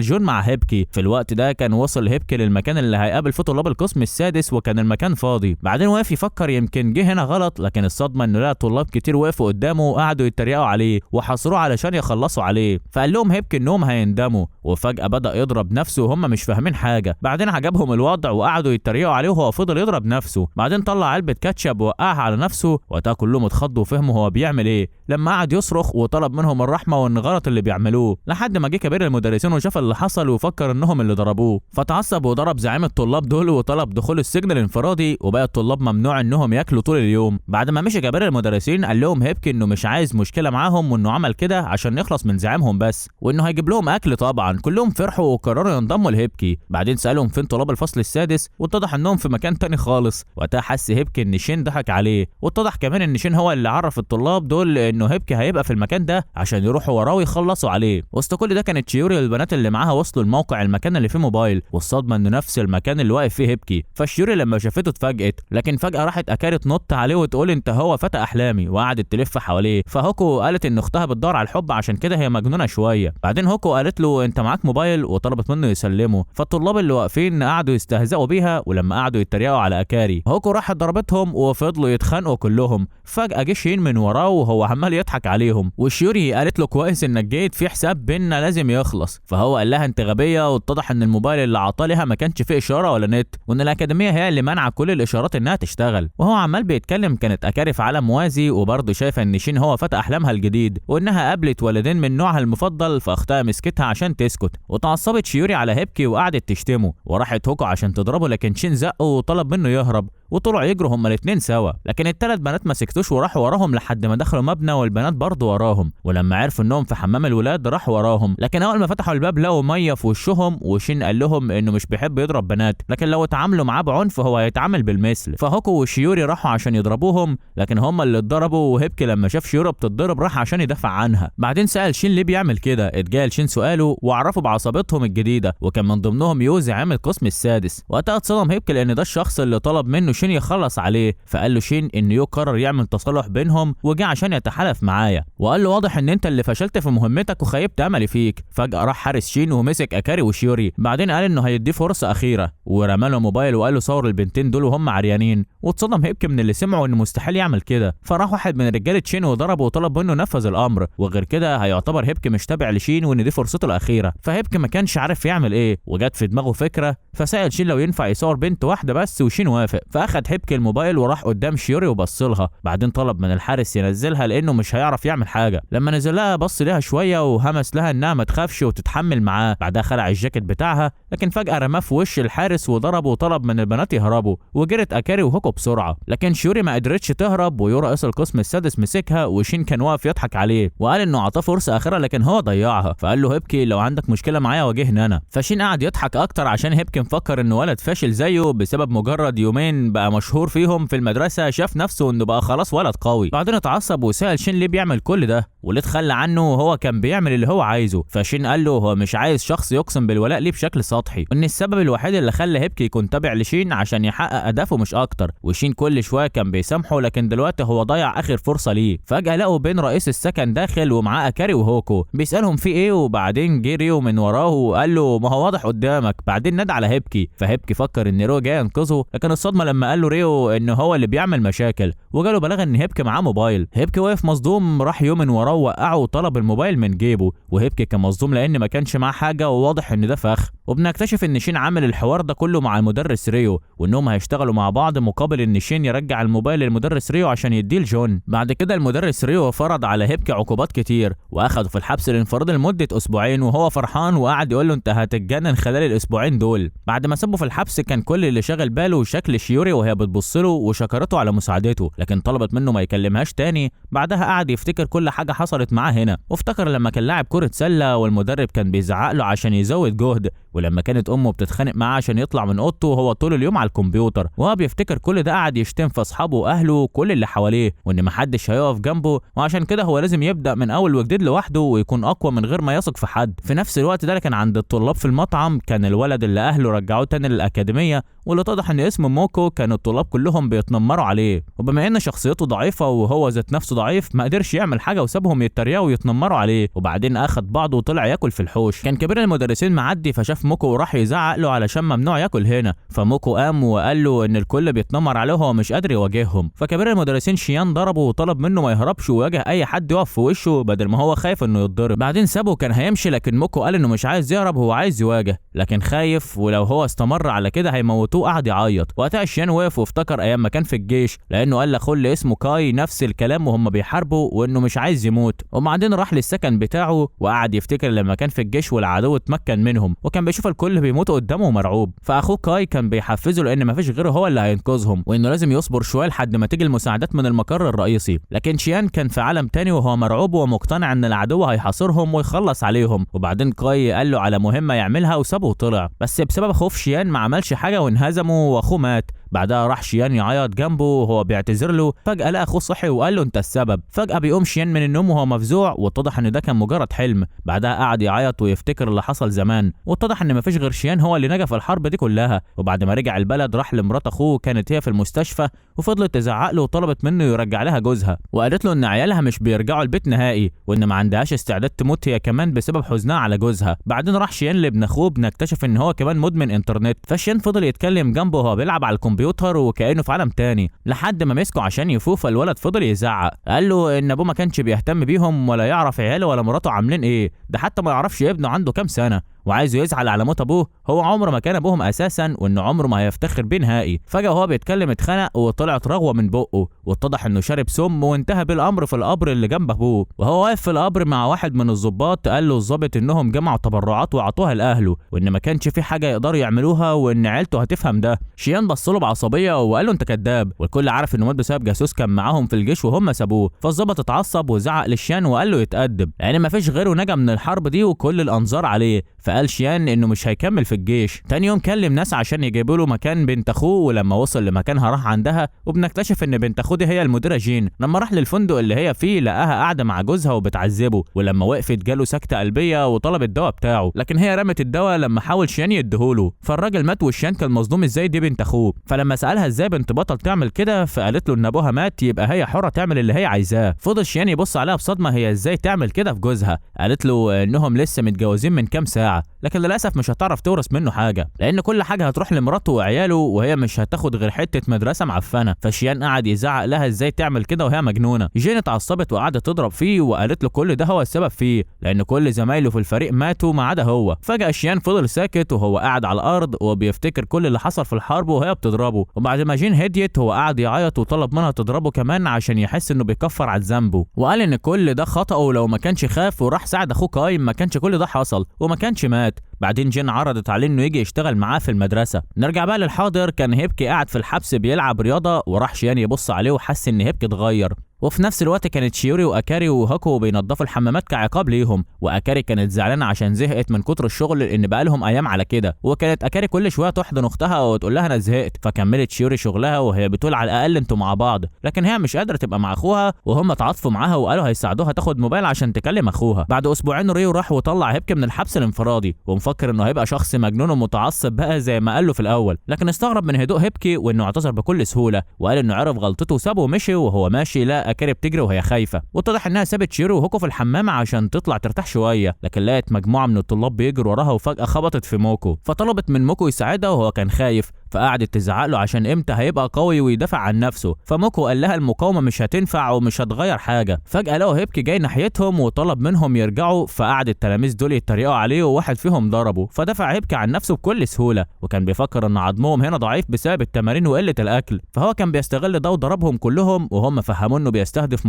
جون مع هيبكي. في الوقت ده كان وصل هيبكي للمكان اللي هيقابل فيه طلاب القسم السادس، وكان المكان فاضي. بعدين وقف يفكر يمكن جه هنا غلط، لكن الصدمة انه لقى طلاب كتير وقفوا قدامه وقعدوا يتريقوا عليه وحاصروه علشان يخلصوا عليه. فقال لهم هيبكي انهم هيندموا، وفجأة بدأ يضرب نفسه وهم مش فاهمين حاجة. بعدين عجبهم الوضع وقعدوا يتريقوا عليه وهو فضل يضرب نفسه. بعدين طلع علبة كاتشب ووقعها على نفسه، وقتها كلهم اتخضوا وفهموا هو بيعمل ايه لما قعد يصرخ وطلب منهم الرحمة وان غلط اللي بيعملوه، لحد ما جه كبير المدرسين وشاف اللي حصل وفكر انهم اللي ضربوه. فتعصب وضرب زعيم الطلاب دول وطلب دخول السجن الانفرادي، وبقى الطلاب ممنوع انهم ياكلوا طول اليوم. بعد ما مشي كبير المدرسين قال لهم هيبكي انه مش عايز مشكلة معاهم، وانه عمل كده عشان يخلص من زعيمهم بس، وانه هيجيب لهم اكل. طبعا كلهم فرحوا وقرروا ينضموا لهيبكي. بعدين سالهم فين طلاب الفصل السادس، واتضح انهم في مكان تاني خالص. وقتها حس هيبكي ان شين ضحك عليه، واتضح كمان ان شين هو اللي عرف الطلاب دول انه هيبكي هيبقى في المكان ده عشان يروحوا وراه ويخلصوا عليه. وسط كل ده كانت شيوري والبنات اللي معاها وصلوا الموقع المكان اللي فيه موبايل، والصدمه انه نفس المكان اللي واقف فيه هيبكي. فشيوري لما شافته اتفاجئت، لكن فجاه راحت اكاري تنط عليه وتقول انت هو فتى احلامي، وقعدت تلف حواليه. فهوكو قالت ان اختها بتدور على الحب عشان كده هي مجنونه شويه. بعدين هوكو قالت له انت معاك موبايل وطلبت منه يسلمه. فالطلاب اللي واقفين قعدوا يستهزئوا بيها، ولما قعدوا يتريقوا على اكاري هوكو راحت ضربتهم وفضلوا يتخانقوا كلهم. فجاه جه شين من وراه وهو عمال يضحك عليهم، وشيوري قالت له كويس انك جيت، في حساب بينا لازم يخلص. فهو قال لها انت غبيه، واتضح ان الموبايل اللي عطاه لها ما كانش فيه اشاره ولا نت، وان الاكاديميه هي اللي منع كل الاشارات انها تشتغل. وهو عمال بيتكلم كانت اكاري في عالم موازي، وبرضه شايفه ان شين هو فتى احلامها الجديد، وانها قابلت ولدين من نوعها المفضل. فاختها مسكتها عشان تسكت، وتعصبت شيوري على هيبكي وقعدت تشتمه، وراحت هوكو عشان تضربه، لكن شين زقه وطلب منه يهرب، وطلعوا يجروا هما الاثنين سوا. لكن الثلاث بنات ما سكتوش وراحوا وراهم لحد ما دخلوا مبنى، والبنات برضه وراهم. ولما عرفوا انهم في حمام الولاد راحوا وراهم، لكن اول ما فتحوا الباب لقوا ميه في وشهم. وشين قال لهم انه مش بيحب يضرب بنات، لكن لو اتعاملوا معاه بعنف هو هيتعامل بالمثل. فهوكو وشيوري راحوا عشان يضربوهم، لكن هما اللي اتضربوا. وهيبكي لما شاف شيوري بتتضرب راح عشان يدافع عنها. بعدين سأل شين ليه بيعمل كده، اتجاهل شين سؤاله وعرفوا بعصابتهم الجديده، وكان من ضمنهم يو زعيم القسم السادس. وقتها اتصدم هيبكي لان ده الشخص اللي طلب منه شين يخلص عليه. فقال له شين ان يو قرر يعمل تصالح بينهم وجه عشان يتحالف معايا، وقال له واضح ان انت اللي فشلت في مهمتك وخيبت املي فيك. فجأة راح حارس شين ومسك اكاري وشيوري. بعدين قال انه هيديه فرصه اخيره، ورمى له موبايل وقال له صور البنتين دول وهم عريانين. واتصدم هيبكي من اللي سمعوا انه مستحيل يعمل كده. فراح واحد من رجاله شين وضربه وطلب منه ينفذ الامر، وغير كده هيعتبر هيبكي مش تابع لشين وان دي فرصته الاخيره. فهيبكي ما كانش عارف يعمل ايه، وجت في دماغه فكره. فسأل شين لو ينفع يصور بنت واحده بس، وشين وافق. فاخد هيبكي الموبايل وراح قدام شيوري وبص لها. بعدين طلب من الحارس ينزلها لانه مش هيعرف يعمل حاجه. لما نزل لها بص لها شويه وهمس لها انها ما تخافش وتتحمل معاه. بعدها خلع الجاكيت بتاعها، لكن فجاه رماه في وش الحارس وضربه وطلب من البنات يهربوا. وجرت اكاري وهوكو بسرعه، لكن شيوري ما قدرتش تهرب. ويو رئيس القسم السادس مسكها، وشين كان واقف يضحك عليه وقال انه عطاه فرصه اخيره لكن هو ضيعها. فقال له هيبكي لو عندك مشكله معايا واجهني انا. فشين قعد يضحك اكتر عشان هيبكي مفكر انه ولد فاشل زيه بسبب مجرد يومين بقى مشهور فيهم في المدرسه، شاف نفسه انه بقى خلاص ولد قوي. بعدين اتعصب وسأل شين ليه بيعمل كل ده وليه تخلى عنه وهو كان بيعمل اللي هو عايزه. فشين قال له هو مش عايز شخص يقسم بالولاء ليه بشكل سطحي، وان السبب الوحيد اللي خلى هيبكي يكون تابع لشين عشان يحقق اهدافه مش اكتر. وشين كل شويه كان بيسامحه، لكن دلوقتي هو ضيع اخر فرصه ليه. فجاه لقوا بين رئيس السكن داخل ومعاه اكاري وهوكو بيسالهم في ايه. وبعدين جه ريو من وراه وقال له ما هو واضح قدامك. بعدين نادى على هيبكي، فهيبكي فكر ان ريو جاي ينقذه، لكن الصدمه لما قال له ريو ان هو اللي بيعمل مشاكل، وجاله بلاغ ان هيبكي معاه موبايل. هيبكي واقف مصدوم، راح يو من وراه وقعه وطلب الموبايل من جيبه. وهيبكي كان مصدوم لان ما كانش معاه حاجه وواضح ان ده فخ. وبنكتشف ان شين عامل الحوار ده كله مع المدرس ريو، وانهم هيشتغلوا مع بعض مقابل ان شين يرجع الموبايل للمدرس ريو عشان يديه لجون. بعد كده المدرس ريو فرض على هيبكي عقوبات كتير واخده في الحبس الانفرادي لمده اسبوعين، وهو فرحان وقعد يقول له انت هتتجنن خلال الاسبوعين دول. بعد ما سابه في الحبس كان كل اللي شاغل باله شكل شيوري وهي بتبص له وشكرته على مساعدته، لكن طلبت منه ما يكلمهاش تاني. بعدها قعد يفتكر كل حاجه حصلت معاه هنا، وافتكر لما كان لاعب كره سله والمدرب كان بيزعق له عشان يزود جهد، ولما كانت امه بتتخانق معاه عشان يطلع من اوضته وهو طول اليوم على الكمبيوتر، وهو بيفتكر كل ده قاعد يشتم في اصحابه واهله وكل اللي حواليه، وان محدش هيقف جنبه، وعشان كده هو لازم يبدا من اول وجديد لوحده ويكون اقوى من غير ما يثق في حد. في نفس الوقت ده كان عند الطلاب في المطعم كان الولد اللي اهله رجعوه تاني للاكاديميه، واللي اتضح ان اسمه موكو، كان الطلاب كلهم بيتنمروا عليه، وبما ان شخصيته ضعيفه وهو ذات نفسه ضعيف ما قدرش يعمل حاجه وسابهم يتريقوا ويتنمروا عليه، وبعدين اخد بعضه وطلع ياكل في الحوش. كان كبير المدرسين معدي فشاف موكو وراح يزعق له علشان ممنوع ياكل هنا، فموكو قام وقال له ان الكل بيتنمر عليه وهو مش قادر يواجههم. فكبير المدرسين شيان ضربه وطلب منه ما يهربش ويواجه اي حد يقف في وشه بدل ما هو خايف انه يتضرب. بعدين سابه كان هيمشي، لكن موكو قال انه مش عايز يهرب، هو عايز يواجه، لكن خايف ولو هو استمر على كده هيموتوه. قعد يعيط. وقتها شيان وقف وافتكر ايام ما كان في الجيش، لانه قال لاخوه اللي اسمه كاي نفس الكلام وهم بيحاربوا وانه مش عايز يموت. وبعدين راح للسكن بتاعه وقعد يفتكر لما كان في الجيش والعدو اتمكن منهم، وكان بيشوف الكل بيموتوا قدامه مرعوب. فاخوه كاي كان بيحفزه لان مفيش غيره هو اللي هينقذهم، وانه لازم يصبر شويه لحد ما تيجي المساعدات من المقر الرئيسي. لكن شيان كان في عالم تاني وهو مرعوب ومقتنع ان العدو هيحاصرهم ويخلص عليهم. وبعدين كاي قال له على مهمه يعملها وسابه وطلع، بس بسبب خوف شيان ما عملش حاجه وانهزموا واخوه مات. بعدها راح شيان يعيط جنبه وهو بيعتذر له. فجأة لقى اخوه صحي وقال له انت السبب. فجأة بيقوم شيان من النوم وهو مفزوع، واتضح ان ده كان مجرد حلم. بعدها قعد يعيط ويفتكر اللي حصل زمان، واتضح ان مفيش غير شيان هو اللي نجا في الحرب دي كلها. وبعد ما رجع البلد راح لمرات اخوه، كانت هي في المستشفى، وفضلت تزعق له وطلبت منه يرجع لها جوزها، وقالت له ان عيالها مش بيرجعوا البيت نهائي، وان ما عندهاش استعداد تموت هي كمان بسبب حزنها على جوزها. بعدين راح شيان لابن اخوه، بنكتشف ان هو كمان مدمن انترنت. فشيان فضل يتكلم جنبه وهو بيلعب على الكمبيوتر وكأنه في عالم تاني، لحد ما مسكه عشان يفوق. فالولد فضل يزعق، قال له ان ابوه ما كانش بيهتم بيهم ولا يعرف عياله ولا مراته عاملين ايه، ده حتى ما يعرفش ابنه عنده كام سنه، وعايزه يزعل على موت ابوه، هو عمره ما كان ابوهم اساسا، وانه عمره ما هيفتخر بيه نهائي. فجاه وهو بيتكلم اتخنق وطلعت رغوه من بقه، واتضح انه شارب سم، وانتهى بالامر في القبر اللي جنب ابوه. وهو واقف في القبر مع واحد من الضباط، قال له الضابط انهم جمعوا تبرعات وعطوها لاهله، وان ما كانش في حاجه يقدروا يعملوها، وان عيلته هتفهم ده. شيان بص له بعصبيه وقال له انت كذاب، والكل عارف انه مات بسبب جاسوس كان معاهم في الجيش وهم سابوه. فالضابط اتعصب وزعق لشيان وقال له يتأدب، يعني ما فيش غيره نجا من الحرب دي وكل الانظار عليه. فقال شيان انه مش هيكمل في الجيش. تاني يوم كلم ناس عشان يجيبوا له مكان بنت اخوه، ولما وصل لمكانها راح عندها، وبنكتشف ان بنت اخوه دي هي المديره جين. لما راح للفندق اللي هي فيه لقاها قاعده مع جوزها وبتعذبه، ولما وقفت جاله سكته قلبيه وطلب الدواء بتاعه، لكن هي رمت الدواء لما حاول شيان يديهوله. فالراجل مات وشيان كان مصدوم ازاي دي بنت اخوه. فلما سالها ازاي بنت بطل تعمل كده، فقالت له ان ابوها مات يبقى هي حره تعمل اللي هي عايزاه. فضل شيان يبص عليها بصدمه، هي ازاي تعمل كده في جوزها؟ قالت له انهم لسه متجوزين من كام ساعه، لكن للاسف مش هتعرف تورث منه حاجه، لان كل حاجه هتروح لمراته وعياله، وهي مش هتاخد غير حته مدرسه معفنه. فشيان قعد يزعق لها ازاي تعمل كده وهي مجنونه. جين اتعصبت وقعدت تضرب فيه، وقالت له كل ده هو السبب فيه، لان كل زمايله في الفريق ماتوا ما عدا هو. فجاه شيان فضل ساكت وهو قاعد على الارض وبيفتكر كل اللي حصل في الحرب وهي بتضربه. وبعد ما جين هديت هو قعد يعيط وطلب منها تضربه كمان عشان يحس انه بيكفر عن ذنبه، وقال ان كل ده خطأه، ولو ما كانش خاف وراح ساعد اخوه كاي ما كانش كل ده حصل وما كانش مات. بعدين جين عرضت عليه انه يجي يشتغل معاه في المدرسه. نرجع بقى للحاضر. كان هيبكي قاعد في الحبس بيلعب رياضه، وراح شيان يبص عليه وحس ان هيبكي اتغير. وفي نفس الوقت كانت شيوري واكاري وهاكو بينظفوا الحمامات كعقاب ليهم، واكاري كانت زعلانه عشان زهقت من كتر الشغل لان بقى لهم ايام على كده. وكانت اكاري كل شويه تحضن اختها وتقول لها انا زهقت، فكملت شيوري شغلها وهي بتقول على الاقل انتوا مع بعض، لكن هي مش قادره تبقى مع اخوها، وهم تعاطفوا معاها وقالوا هيساعدوها تاخد موبايل عشان تكلم اخوها. بعد اسبوعين ريو راح وطلع هيبكي من الحبس الانفرادي، ومفكر انه هيبقى شخص مجنون ومتعصب بقى زي ما قال له في الاول، لكن استغرب من هدوء هيبكي وانه اعتذر بكل سهوله، وقال انه عرف غلطته وسابه ومشي. وهو ماشي لا اكاري بتجري وهي خايفه، واتضح انها سابت شيرو وهوكو في الحمام عشان تطلع ترتاح شويه، لكن لقت مجموعه من الطلاب بيجروا وراها وفجاه خبطت في موكو، فطلبت من موكو يساعدها وهو كان خايف، فقعدت تزعق له عشان امتى هيبقى قوي ويدافع عن نفسه. فموكو قال لها المقاومه مش هتنفع ومش هتغير حاجه. فجاه لقوا هيبكي جاي ناحيتهم وطلب منهم يرجعوا، فقعد التلاميذ دول يتريقوا عليه وواحد فيهم ضربه، فدافع هيبكي عن نفسه بكل سهوله، وكان بيفكر ان عظمهم هنا ضعيف بسبب التمارين وقله الاكل، فهو كان بيستغل ده وضربهم كلهم، وهم فهموا انه بيستهدف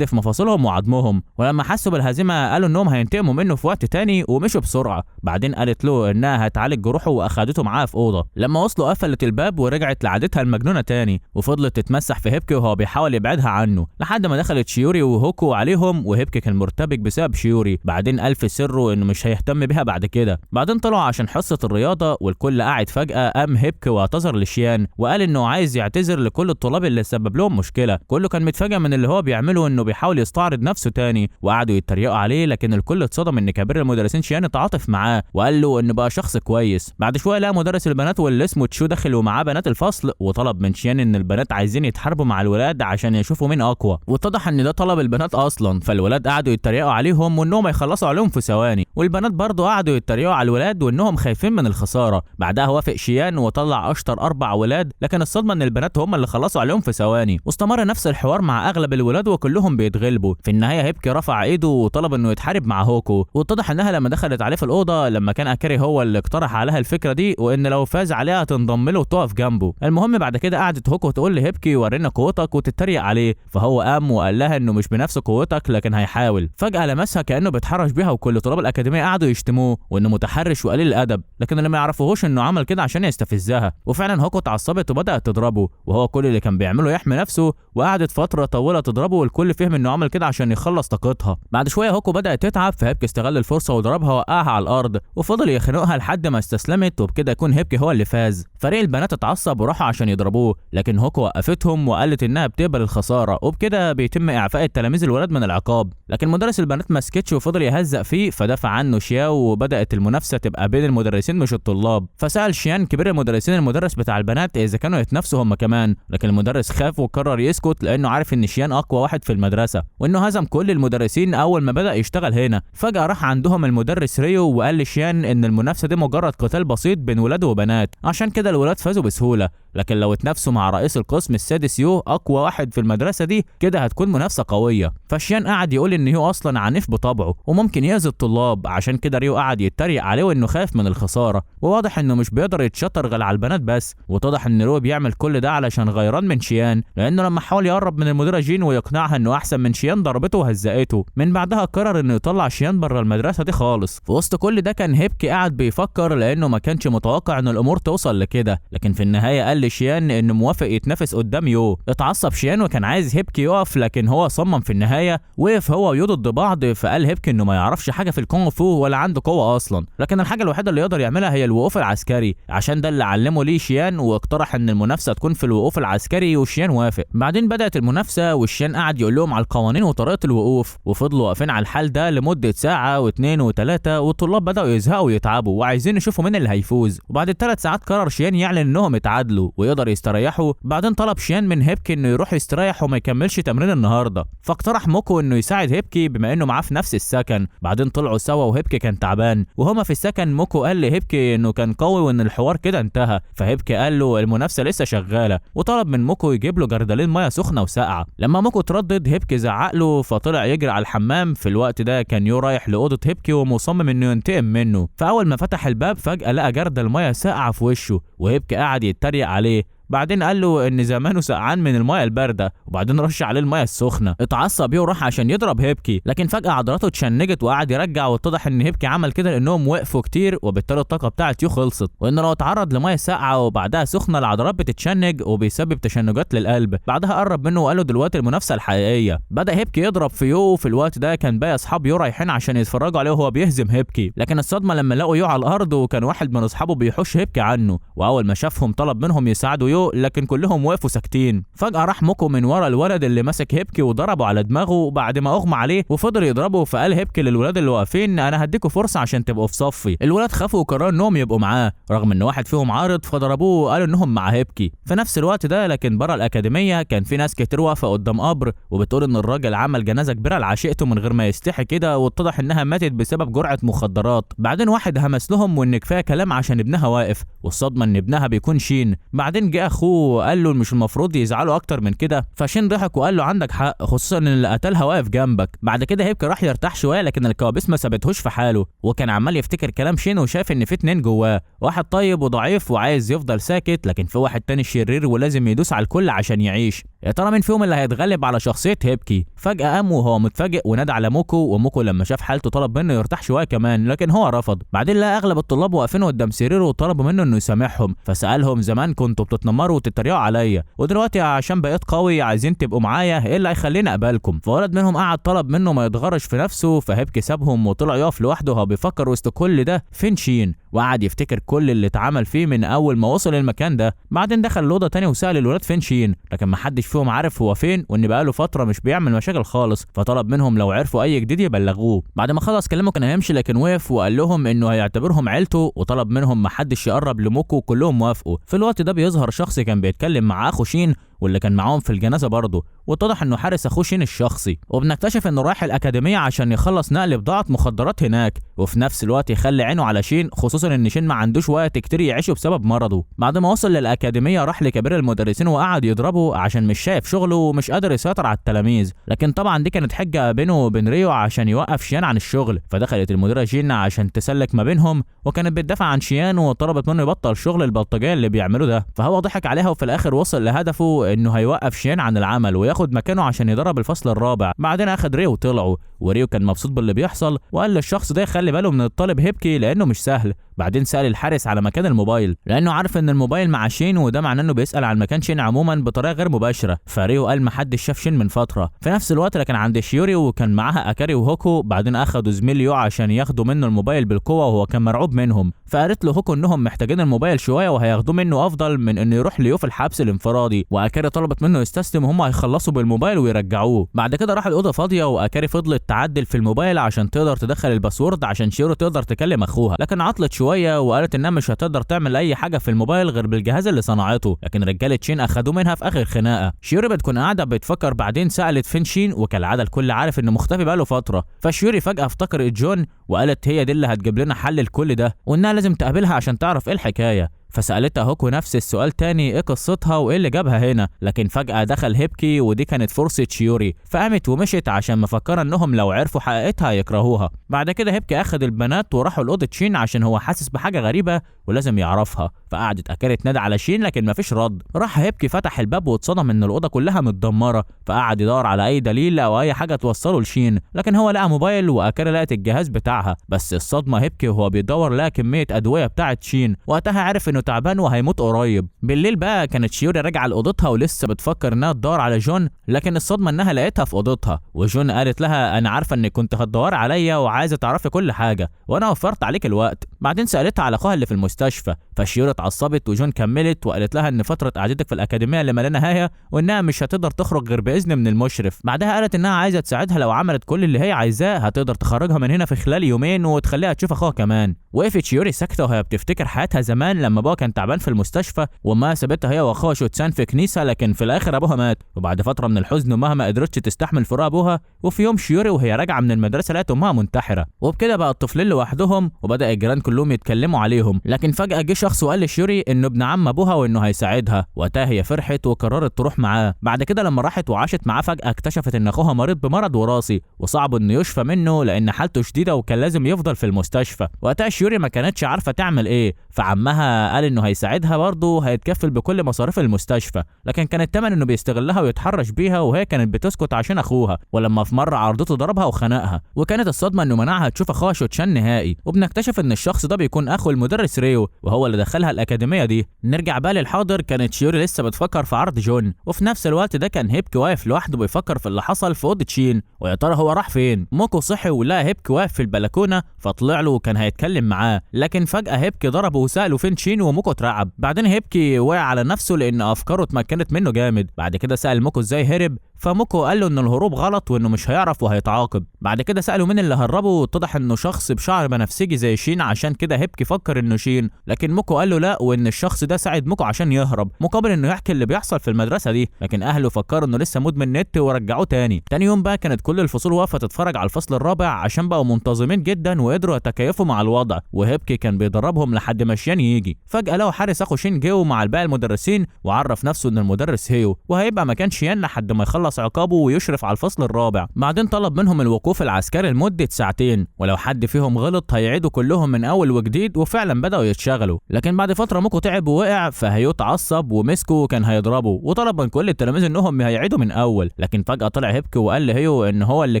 مفاصلهم وعظمهم. ولما حسوا بالهزيمه قالوا انهم هينتقموا منه في وقت تاني ومشوا بسرعه. بعدين قالت له انها هتعالج جروحه واخدته صاحبته معاها في اوضه. لما وصلوا قفلت الباب ورجعت لعادتها المجنونه تاني، وفضلت تتمسح في هيبكي وهو بيحاول يبعدها عنه لحد ما دخلت شيوري وهوكو عليهم، وهيبكي كان مرتبك بسبب شيوري. بعدين الف سره انه مش هيهتم بيها بعد كده. بعدين طلعوا عشان حصه الرياضه والكل قاعد. فجاه قام هيبكي واعتذر لشيان وقال انه عايز يعتذر لكل الطلاب اللي سبب لهم مشكله. كله كان متفاجئ من اللي هو بيعمله، انه بيحاول يستعرض نفسه تاني، وقعدوا يتريقوا عليه. لكن الكل اتصدم ان كبير المدرسين شيان اتعاطف معاه وقال له انه بقى شخص كويس. بعد شويه لقى مدرس البنات واللي اسمه تشو دخل ومعاه بنات الفصل، وطلب من شيان ان البنات عايزين يتحاربوا مع الولاد عشان يشوفوا مين اقوى، واتضح ان ده طلب البنات اصلا. فالولاد قعدوا يتريقوا عليهم وانهم هيخلصوا عليهم في ثواني، والبنات برضه قعدوا يتريقوا على الولاد وانهم خايفين من الخساره. بعدها وافق شيان وطلع اشطر 4 ولاد، لكن الصدمه ان البنات هم اللي خلصوا عليهم في ثواني. واستمر نفس الحوار مع اغلب الولاد وكلهم بيتغلبوا. في النهايه هيبكي رفع ايده وطلب انه يتحارب مع هوكو، واتضح انها لما دخلت عليه في الاوضه لما كان اكاري هو اللي اقترح عليها الفكره دي، وان لو فاز عليها تنضم له وتقف جنبه. المهم بعد كده قعدت هوكو تقول لهيبكي ورينا قوتك وتتريق عليه، فهو قام وقال لها انه مش بنفس قوتك لكن هيحاول. فجاه لمسها كانه بيتحرش بيها، وكل طلاب الاكاديميه قعدوا يشتموه وانه متحرش وقليل الادب، لكن اللي ما يعرفوهوش انه عمل كده عشان يستفزها. وفعلا هوكو اتعصبت وبدات تضربه، وهو كل اللي كان بيعمله يحمي نفسه، وقعدت فتره طويله تضربه، والكل فهم انه عمل كده عشان يخلص طاقتها. بعد شويه هوكو بدات تتعب، فهيبكي استغل الفرصه وضربها وقعها على الارض، وفضل يخنقها لحد ما استسلمت، وبكده يكون هيبكي هو اللي فاز. فريق البنات اتعصب وراحوا عشان يضربوه، لكن هوكو وقفتهم وقالت انها بتقبل الخساره، وبكده بيتم اعفاء التلاميذ الولاد من العقاب. لكن مدرس البنات ما سكتش وفضل يهزق فيه، فدافع عنه شياو، وبدات المنافسه تبقى بين المدرسين مش الطلاب. فسال شيان كبير المدرسين المدرس بتاع البنات اذا كانوا يتنافسوا هم كمان، لكن المدرس خاف وقرر يسكت لانه عارف ان شيان اقوى واحد في المدرسه، وانه هزم كل المدرسين اول ما بدا يشتغل هنا. فجاه راح عندهم المدرس ريو وقال لشيان ان المنافسه دي مجرد قتال بسيط بين ولاد وبنات، عشان كده الولاد فازوا بسهوله، لكن لو اتنافسوا مع رئيس القسم السادس يو اقوى واحد في المدرسه دي كده هتكون منافسه قويه. فشيان قعد يقول ان يو اصلا عنيف بطبعه وممكن يأذي الطلاب، عشان كده ريو قعد يتريق عليه وانه خايف من الخساره، وواضح انه مش بيقدر يتشطر غير على البنات بس. واتضح ان ريو بيعمل كل ده علشان غيران من شيان، لانه لما حاول يقرب من المديره جين ويقنعها انه احسن من شيان ضربته وهزقته. من بعدها قرر انه يطلع شيان بره المدرسه دي خالص. في وسط كل ده كان هيبكي قاعد بيفكر، لانه ما كانش متوقع ان الامور توصل لكده، لكن في النهايه قال لشيان انه موافق يتنافس قدام يو. اتعصب شيان وكان عايز هيبكي يقف، لكن هو صمم. في النهايه وقف هو ويو ضد بعض، فقال هيبكي انه ما يعرفش حاجه في الكونغ فو ولا عنده قوه اصلا، لكن الحاجه الوحيده اللي يقدر يعملها هي الوقوف العسكري، عشان ده اللي علمه ليه شيان، واقترح ان المنافسه تكون في الوقوف العسكري، وشيان وافق. بعدين بدات المنافسه، والشيان قعد يقول لهم على القوانين وطريقه الوقوف، وفضلوا واقفين على الحال ده لمده ساعه واثنين وثلاثه، والطلاب بداوا يزهقوا ويتعبوا وعايزين يشوفوا مين اللي هيفوز. وبعد ال3 ساعات قرر شيان يعلن انهم اتعادلوا ويقدر يستريحوا. بعدين طلب شيان من هيبكي انه يروح يستريح وما يكملش تمرين النهارده، فاقترح موكو انه يساعد هيبكي بما انه معاه في نفس السكن. بعدين طلعوا سوا وهيبكي كان تعبان، وهما في السكن موكو قال لهيبكي انه كان قوي وان الحوار كده انتهى، فهيبكي قال له المنافسه لسه شغاله، وطلب من موكو يجيب له جردلين ميه سخنه وساقعه. لما موكو تردد هيبكي زعق له، فطلع يجري على الحمام. في الوقت ده كان يو رايح لاوضه هيبكي ومصمم انه ينتقم منه، فاول ما فتح الباب فجاه لقى جردل ميه ساقعه في وشه، وهيبكي قعد يتريق عليه. بعدين قال له ان زمانه سقعان من الميه البارده، وبعدين رش عليه الميه السخنه. اتعصب يو وراح عشان يضرب هيبكي، لكن فجاه عضلاته اتشنجت وقعد يرجع، واتضح ان هيبكي عمل كده لانهم وقفوا كتير، وبالتالي الطاقه بتاعت يو خلصت، وان لو اتعرض لميه ساقعه وبعدها سخنه العضلات بتتشنج وبيسبب تشنجات للقلب. بعدها قرب منه وقال له دلوقتي المنافسه الحقيقيه. بدا هيبكي يضرب في يو. في الوقت ده كان باقي اصحاب يو رايحين عشان يتفرجوا عليه وهو بيهزم هيبكي، لكن الصدمه لما لقوا يو على الارض، وكان واحد من اصحابه بيحوش هيبكي عنه، واول ما شافهم طلب منهم يساعدوا يو، لكن كلهم وقفوا ساكتين. فجأة راح موكو من ورا الولد اللي ماسك هيبكي وضربه على دماغه بعد ما اغمى عليه، وفضل يضربه. فقال هيبكي للولاد اللي واقفين انا هديكوا فرصة عشان تبقوا في صفي. الولاد خافوا وقرروا انهم يبقوا معاه رغم ان واحد فيهم عارض، فضربوه وقالوا انهم مع هيبكي. في نفس الوقت ده لكن بره الأكاديمية كان في ناس كتير واقفة قدام قبر، وبتقول ان الراجل عمل جنازة كبيرة لعشيقته من غير ما يستحي كده، واتضح انها ماتت بسبب جرعة مخدرات. بعدين واحد همس لهم وان كفاية كلام عشان ابنها واقف، والصدمة ان ابنها بيكون شين. بعدين جه اخوه وقال له مش المفروض يزعلوا اكتر من كده، فشين ضحك وقال له عندك حق، خصوصا ان اللي قتلها واقف جنبك. بعد كده هيبكي راح يرتاح شويه، لكن الكوابيس ما سابتهوش في حاله، وكان عمال يفتكر كلام شين وشاف ان في 2 جواه، واحد طيب وضعيف وعايز يفضل ساكت، لكن في واحد تاني شرير ولازم يدوس على الكل عشان يعيش. يا ترى مين فيهم اللي هيتغلب على شخصيه هيبكي. فجاه قام وهو متفاجئ ونادى على موكو، وموكو لما شاف حالته طلب منه يرتاح شويه كمان، لكن هو رفض. بعدين لقى اغلب الطلاب واقفين قدام سريره وطلبوا منه انه يسامحهم، فسالهم زمان كنتوا بتتنمروا وتتريقوا عليا، ودلوقتي عشان بقيت قوي عايزين تبقوا معايا، ايه اللي هيخليني اقبلكم؟ فولد منهم قعد طلب منه ما يتغرش في نفسه، فهيبكي سابهم وطلع يقف لوحده وهو بيفكر وسط كل ده فين شين، وقعد يفتكر كل اللي اتعمل فيه من اول ما وصل المكان ده. بعدين دخل الاوضه تاني وسال الولاد فين شين، لكن محدش فيهم عارف هو فين، وان بقاله فتره مش بيعمل مشاكل خالص، فطلب منهم لو عرفوا اي جديد يبلغوه. بعد ما خلص كلامه كان هيمشي، لكن وقف وقال لهم انه هيعتبرهم عيلته، وطلب منهم محدش يقرب لموكو، وكلهم وافقوا. في الوقت ده بيظهر شخص كان بيتكلم مع اخو شين واللي كان معاهم في الجنازه برضه، واتضح انه حارس اخوه شين الشخصي، وبنكتشف انه رايح الاكاديميه عشان يخلص نقل بضاعه مخدرات هناك، وفي نفس الوقت يخلي عينه على شين، خصوصا ان شين ما عندوش وقت كتير يعيشه بسبب مرضه. بعد ما وصل للاكاديميه راح لكبير المدرسين وقعد يضربه عشان مش شايف شغله ومش قادر يسيطر على التلاميذ، لكن طبعا دي كانت حجه بينه وبين ريو عشان يوقف شيان عن الشغل. فدخلت المديره جين عشان تسلك ما بينهم، وكانت بتدافع عن شيان وطلبت منه يبطل شغل البلطجيه اللي بيعمله ده، فهو ضحك عليها، وفي الاخر وصل لهدفه انه هيوقف شيان عن العمل وياخد مكانه عشان يدرب الفصل الرابع. بعدين اخد ريو وطلعوا، وريو كان مبسوط باللي بيحصل وقال للشخص ده يخلي باله من الطالب هيبكي لانه مش سهل. بعدين سأل الحارس على مكان الموبايل لانه عارف ان الموبايل مع شين، وده معناه انه بيسأل عن مكان شين عموما بطريقه غير مباشره. فريو قال محدش شاف شين من فتره. في نفس الوقت كان عند شيوري وكان معاها اكاري وهوكو. بعدين اخدوا زميل يو عشان ياخدوا منه الموبايل بالقوه وهو كان مرعوب منهم، فقالت له هوكو انهم محتاجين الموبايل شويه وهياخدوه منه افضل من انه يروح ليو في الحبس الانفرادي، واكاري طلبت منه يستسلم وهم هيخلصوا بالموبايل ويرجعوه. بعد كده راح الاوضه فاضيه واكاري فضلت تعدل في الموبايل عشان تقدر تدخل الباسورد عشان شيوري تقدر تكلم اخوها، لكن عطلت شويه وقالت انها مش هتقدر تعمل اي حاجه في الموبايل غير بالجهاز اللي صنعته، لكن رجاله شين اخدوه منها في اخر خناقه. شيوري بتكون قاعده بتفكر، بعدين سالت فين شين، وكالعاده الكل عارف انه مختفي بقاله فتره. فشيوري فجاه افتكرت جون وقالت هي دي اللي هتجيب لنا حل لكل ده، وانها لازم تقابلها عشان تعرف ايه الحكايه. فسألتها هوكو نفس السؤال تاني، ايه قصتها وايه اللي جابها هنا، لكن فجأة دخل هيبكي ودي كانت فرصة شيوري، فقامت ومشت عشان مفكرة انهم لو عرفوا حقيقتها يكرهوها. بعد كده هيبكي اخد البنات وراحوا لأوضة شين عشان هو حاسس بحاجة غريبة ولازم يعرفها. فقعدت اكاري تنادي على شين لكن مفيش رد. راح هيبكي فتح الباب واتصدم ان الأوضة كلها متدمرة، فقعد يدور على اي دليل او اي حاجة توصله لشين، لكن هو لقى موبايل واكاري لقت الجهاز بتاعها. بس الصدمة هيبكي وهو بيدور لقى كمية ادوية بتاعت شين، وقتها عرف انه تعبان وهيموت قريب. بالليل بقى كانت شيوري راجعه لاوضتها ولسه بتفكر انها تدور على جون، لكن الصدمه انها لقيتها في اوضتها، وجون قالت لها انا عارفه انك كنت هتدوري عليا وعايزه تعرفي كل حاجه وانا وفرت عليك الوقت. بعدين سالتها على اخوها اللي في المستشفى، فشيوري اتعصبت وجون كملت وقالت لها ان فتره قعدتك في الاكاديميه اللي ما لا نهايه وانها مش هتقدر تخرج غير باذن من المشرف. بعدها قالت انها عايزه تساعدها لو عملت كل اللي هي عايزاه هتقدر تخرجها من هنا في خلال يومين وتخليها تشوف اخوها كمان. وقفت شيوري ساكته وهي بتفتكر حياتها زمان لما ابوها كان تعبان في المستشفى وما سابتها هي واخوها شوتسان في كنيسه، لكن في الاخر ابوها مات. وبعد فتره من الحزن امها ما قدرتش تستحمل فراق ابوها، وفي يوم شيوري وهي راجعه من المدرسه لقت امها منتحره، وبكده بقى الطفلين لوحدهم وبدا الجيران كلهم يتكلموا عليهم. لكن فجاه جه شخص وقال لشيوري انه ابن عم ابوها وانه هيساعدها، وقتها هي فرحت وقررت تروح معاه. بعد كده لما راحت وعاشت معاه فجاه اكتشفت ان اخوها مريض بمرض وراثي وصعب انه يشفى منه لان حالته شديده وكان لازم يفضل في المستشفى. وقتها شيوري ما كانتش عارفه تعمل ايه، فعمها قال انه هيساعدها برضه هيتكفل بكل مصاريف المستشفى، لكن كان الثمن انه بيستغلها ويتحرش بيها وهي كانت بتسكت عشان اخوها. ولما في مره عرضته ضربها وخنقها، وكانت الصدمه انه منعها تشوف اخوها شوتشان نهائي. وبنكتشف ان الشخص ده بيكون اخو المدرس ريو وهو اللي دخلها الاكاديميه دي. نرجع بقى للحاضر، كانت شيوري لسه بتفكر في عرض جون، وفي نفس الوقت ده كان هيبكي واقف لوحده بيفكر في اللي حصل في اوضه شين، ويا ترى هو راح فين. موكو صحي ولقى هيبكي واقف في البلكونه فطلع له وكان هيتكلم معاه، لكن فجاه هيبكي ضربه وساله فين شين وموكو اترعب. بعدين هيبكي وقع على نفسه لان افكاره اتمكنت منه جامد. بعد كده سال موكو ازاي هرب، فموكو قال له ان الهروب غلط وانه مش هيعرف وهيتعاقب. بعد كده ساله مين اللي هربه واتضح انه شخص بشعر بنفسجي زي شين، عشان كده هيبكي فكر انه شين، لكن موكو قال له لا وان الشخص ده ساعد موكو عشان يهرب مقابل انه يحكي اللي بيحصل في المدرسه دي، لكن اهله فكروا انه لسه مدمن نت ورجعوه تاني. تاني يوم بقى كانت كل الفصول واقفه تتفرج على الفصل الرابع عشان بقوا منتظمين جدا وقدروا يتكيفوا مع الوضع، وهيبكي كان بيدربهم لحد ما شيان يجي. فجاه لقوا حارس اخو شين جه مع الباقي المدرسين وعرف نفسه ان المدرس هيو وهيبقى مكان شيان لحد ما يخلص يخلص عقابه ويشرف على الفصل الرابع. بعدين طلب منهم الوقوف العسكري لمدة ساعتين، ولو حد فيهم غلط هيعيدوا كلهم من اول وجديد، وفعلا بدأوا يتشغلوا. لكن بعد فترة موكو تعب ووقع، فهيو اتعصب ومسكه كان هيضربه، وطلب من كل التلاميذ انهم هيعيدوا من اول. لكن فجأة طلع هيبكي وقال لهيو ان هو اللي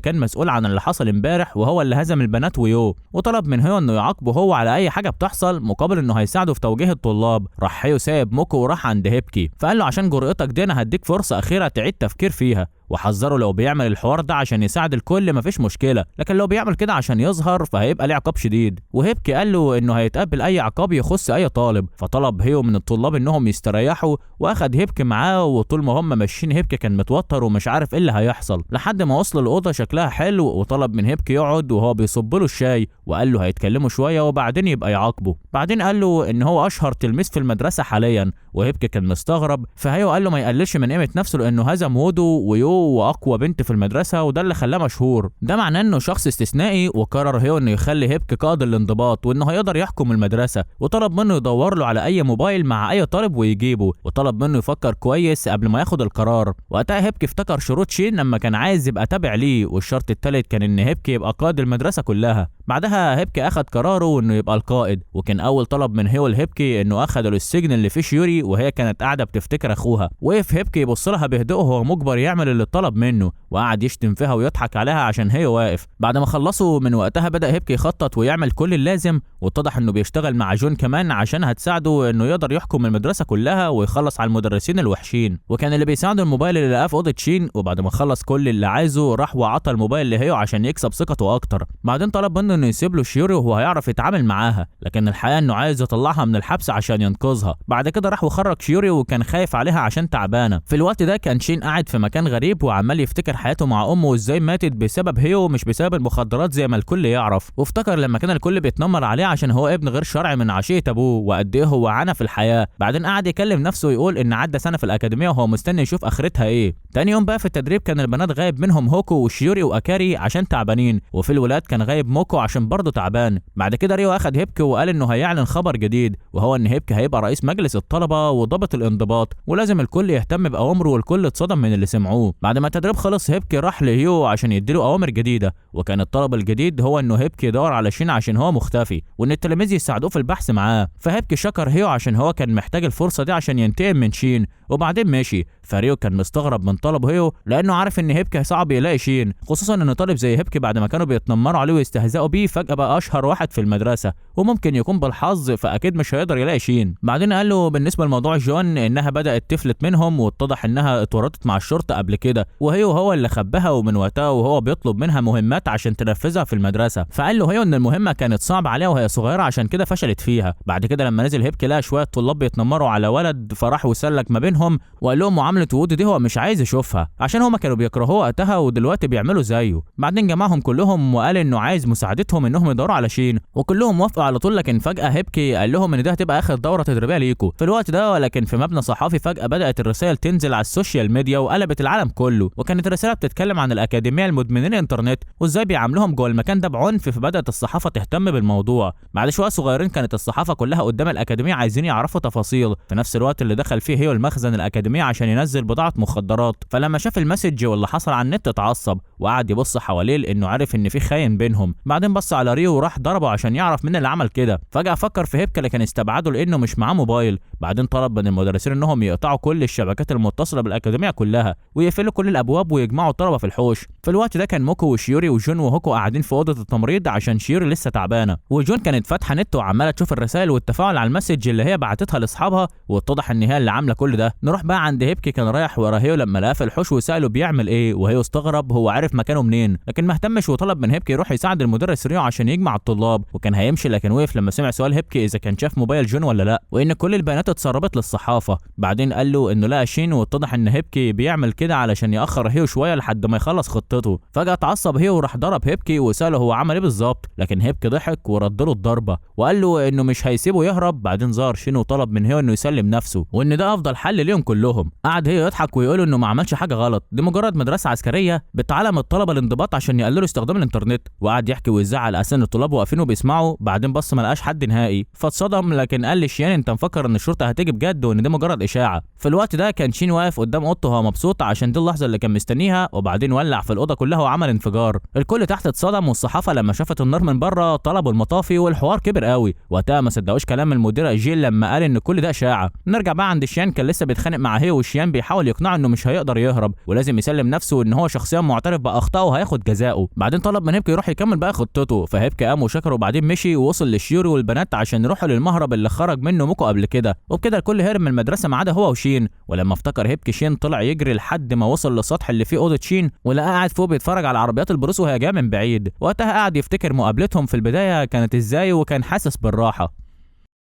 كان مسؤول عن اللي حصل امبارح، وهو اللي هزم البنات ويو، وطلب من هيو انه يعاقبه هو على اي حاجة بتحصل مقابل انه هيساعده في توجيه الطلاب. راح هيو سايب موكو وراح عند هيبكي، فقال له عشان جرأتك دي انا هديك فرصة اخيرة تعيد تفكير فيها، وحذره لو بيعمل الحوار ده عشان يساعد الكل مفيش مشكله، لكن لو بيعمل كده عشان يظهر فهيبقى ليه عقاب شديد. وهيبكي قال له انه هيتقبل اي عقاب يخص اي طالب، فطلب هيو من الطلاب انهم يستريحوا، واخد هيبكي معاه. وطول ما هم ماشيين هيبكي كان متوتر ومش عارف ايه اللي هيحصل، لحد ما وصل الاوضه شكلها حلو، وطلب من هيبكي يقعد وهو بيصب له الشاي، وقال له هيتكلموا شويه وبعدين يبقى يعاقبه. بعدين قال له ان هو اشهر تلميذ في المدرسه حاليا، وهيبكي كان مستغرب. فهيو قال له ما يقللش من قيمه نفسه لانه هزم وودو ويو واقوى بنت في المدرسه، وده اللي خلاه مشهور. ده معناه انه شخص استثنائي. وقرر هيو انه يخلي هيبكي قائد الانضباط، وانه هيقدر يحكم المدرسه، وطلب منه يدور له على اي موبايل مع اي طالب ويجيبه، وطلب منه يفكر كويس قبل ما ياخد القرار. وقتها هيبكي افتكر شروط شين لما كان عايز يبقى تابع ليه، والشرط الثالث كان ان هيبكي يبقى قائد المدرسه كلها. بعدها هيبكي اخد قراره انه يبقى القائد، وكان اول طلب من هيو لهيبكي انه اخده للسجن اللي فيه شيوري وهي كانت قاعده بتفتكر اخوها. وقف هيبكي يبص لها بهدوء وهو مجبر يعمل اللي طلب منه، وقعد يشتم فيها ويضحك عليها عشان هي واقف. بعد ما خلصوا من وقتها بدأ هيبكي يخطط ويعمل كل اللازم، واتضح انه بيشتغل مع جون كمان عشان هتساعده انه يقدر يحكم المدرسه كلها ويخلص على المدرسين الوحشين. وكان اللي بيساعده الموبايل اللي لقاه في اوضه شين. وبعد ما خلص كل اللي عايزه راح وعطى الموبايل لهيو عشان يكسب ثقته اكتر. بعدين طلب منه انه يسيب له شيوري وهو هيعرف يتعامل معاها، لكن الحقيقه انه عايز يطلعها من الحبس عشان ينقذها. بعد كده راح وخرج شيوري وكان خايف عليها عشان تعبانه. في الوقت ده كان شين قاعد في مكان غريب وعمال يفتكر حياته مع امه وازاي ماتت بسبب هيو مش بسبب المخدرات زي ما الكل يعرف. وافتكر لما كان الكل بيتنمر عليه عشان هو ابن غير شرعي من عشية ابوه، وقد ايه هو عانى في الحياه. بعدين قعد يكلم نفسه ويقول ان عدى سنه في الاكاديميه وهو مستني يشوف اخرتها ايه. تاني يوم بقى في التدريب كان البنات غايب منهم هوكو وشيوري واكاري عشان تعبانين، وفي الولاد كان غايب موكو عشان برضه تعبان. بعد كده ريو اخد هيبكي وقال انه هيعلن خبر جديد، وهو ان هيبكي هيبقى رئيس مجلس الطلبه وضابط الانضباط، ولازم الكل يهتم باوامره، والكل اتصدم من اللي سمعوه. بعد ما التدريب خلص هيبكي راح لهيو عشان يديله اوامر جديده، وكان الطلب الجديد هو انه هيبكي يدور على شين عشان هو مختفي، وان التلاميذ يساعدوه في البحث معاه. فهيبكي شكر هيو عشان هو كان محتاج الفرصه دي عشان ينتقم من شين، وبعدين ماشي. فريو كان مستغرب من طلب هيو لانه عارف ان هيبكي صعب يلاقي شين، خصوصا ان طالب زي هيبكي بعد ما كانوا بيتنمروا عليه ويستهزئوا بيه فجاه بقى اشهر واحد في المدرسه، وممكن يكون بالحظ فاكيد مش هيقدر يلاقي شين. بعدين قال له بالنسبه لموضوع جون انها بدات تفلت منهم، واتضح انها اتورطت مع الشرطه قبل كده، وهيو هو اللي خباها، ومن وقتها وهو بيطلب منها مهمات عشان تنفذها في المدرسه. فقال له هيو ان المهمه كانت صعبه عليها وهي صغيره عشان كده فشلت فيها. بعد كده لما نزل هيبكي لقى شويه طلاب بيتنمروا على ولد، فراح وسلك ما بينهم وقال لهم معامله وود دي هو مش عايز يشوفها عشان هما كانوا بيكرهوه وقتها ودلوقتي بيعملوا زيه. بعدين جمعهم كلهم وقال انه عايز مساعدتهم انهم يدوروا على شين، وكلهم وافقوا على طول. لكن فجاه هيبكي قال لهم ان ده هتبقى اخر دوره تدريبيه ليكوا في الوقت ده. ولكن في مبنى صحافي فجاه بدات الرسائل تنزل على السوشيال ميديا وقلبت العالم كله، وكانت الرساله بتتكلم عن الاكاديميه المدمنين الانترنت وازاي بيعاملوهم جوه المكان ده بعنف. فبدات الصحافه تهتم بالموضوع. بعد شويه صغيرين كانت الصحافه كلها قدام الاكاديميه عايزين يعرفوا تفاصيل. في نفس الوقت اللي دخل فيه هيو المخزن الاكاديميه عشان ينزل بضاعه مخدرات، فلما شاف المسج واللي حصل على النت اتعصب وقعد يبص حواليه لانه عارف ان في خاين بينهم. بعدين بص على ريو وراح ضربه عشان يعرف مين اللي عمل كده. فجاه فكر في هيبكي لكن استبعده لانه مش معاه موبايل. بعدين طلب من المدرسين انهم يقطعوا كل الشبكات المتصله بالاكاديميه كلها ويقفلوا كل الابواب ويجمعوا الطلبه في الحوش. في الوقت ده كان موكو وشيوري وجون وهوكو قاعدين في اوضه التمريض عشان شيوري لسه تعبانه، وجون كانت فاتحه نت وعماله تشوف الرسائل والتفاعل على المسج اللي هي بعتتها لاصحابها، واتضح ان هي اللي عامله كل ده. نروح بقى عند هيبكي كان رايح ورا هيو لما لقاه في الحوش وساله بيعمل ايه، وهيو استغرب هو عارف مكانه منين، لكن ما اهتمش وطلب من هيبكي يروح يساعد المدرس ريو عشان يجمع الطلاب. وكان هيمشي لكن وقف لما سمع سؤال هيبكي اذا كان شاف موبايل جون ولا لا، وان كل البيانات اتسربت للصحافه. بعدين قال له انه لقى شين، واتضح ان هيبكي بيعمل كده علشان ياخر هيو شويه لحد ما يخلص خطته. فجاه اتعصب هيو وراح ضرب هيبكي وساله هو عمل ايه بالظبط، لكن هيبكي ضحك ورد له الضربه وقال له انه مش هيسيبه يهرب. بعدين ظهر شين وطلب من هيو انه يسلم نفسه وان ده افضل حل الحل ليهم كلهم. قعد هي يضحك ويقول انه ما عملش حاجه غلط، دي مجرد مدرسه عسكريه بتعلم الطلبه الانضباط عشان يقللوا استخدام الانترنت. وقعد يحكي ويزعل اساسا الطلاب واقفين وبيسمعوا. بعدين بص ما لقاش حد نهائي فاتصدم، لكن قال لشيان انت مفكر ان الشرطه هتيجي بجد وان دي مجرد اشاعه. في الوقت ده كان شين واقف قدام اوضته وهو مبسوط عشان دي اللحظه اللي كان مستنيها، وبعدين ولع في الاوضه كلها وعمل انفجار. الكل تحت اتصدم، والصحافه لما شافت النار من بره طلبوا المطافي والحوار كبر قوي. وقتها ما صدقوش كلام المدير جيل لما قال ان كل ده اشاعه. نرجع بقى عند شيان، كان لسه بيتخانق مع هي وشيان بيحاول يقنعه انه مش هيقدر يهرب ولازم يسلم نفسه وان هو شخصيا معترف باخطائه وهياخد جزاؤه. بعدين طلب من هيبكي يروح يكمل بقى خطته، فهيبكي قام وشكره وبعدين مشي ووصل للشيوري والبنات عشان يروحوا للمهرب اللي خرج منه موكو قبل كده. وبكده الكل هرب من المدرسه ما عدا هو وشين. ولما افتكر هيبكي شين طلع يجري لحد ما وصل للسطح اللي فيه اوضه شين ولقى قاعد فوق بيتفرج على عربيات البروس وهي جايه من بعيد. وقتها قعد يفتكر مقابلتهم في البدايه كانت ازاي وكان حاسس بالراحه.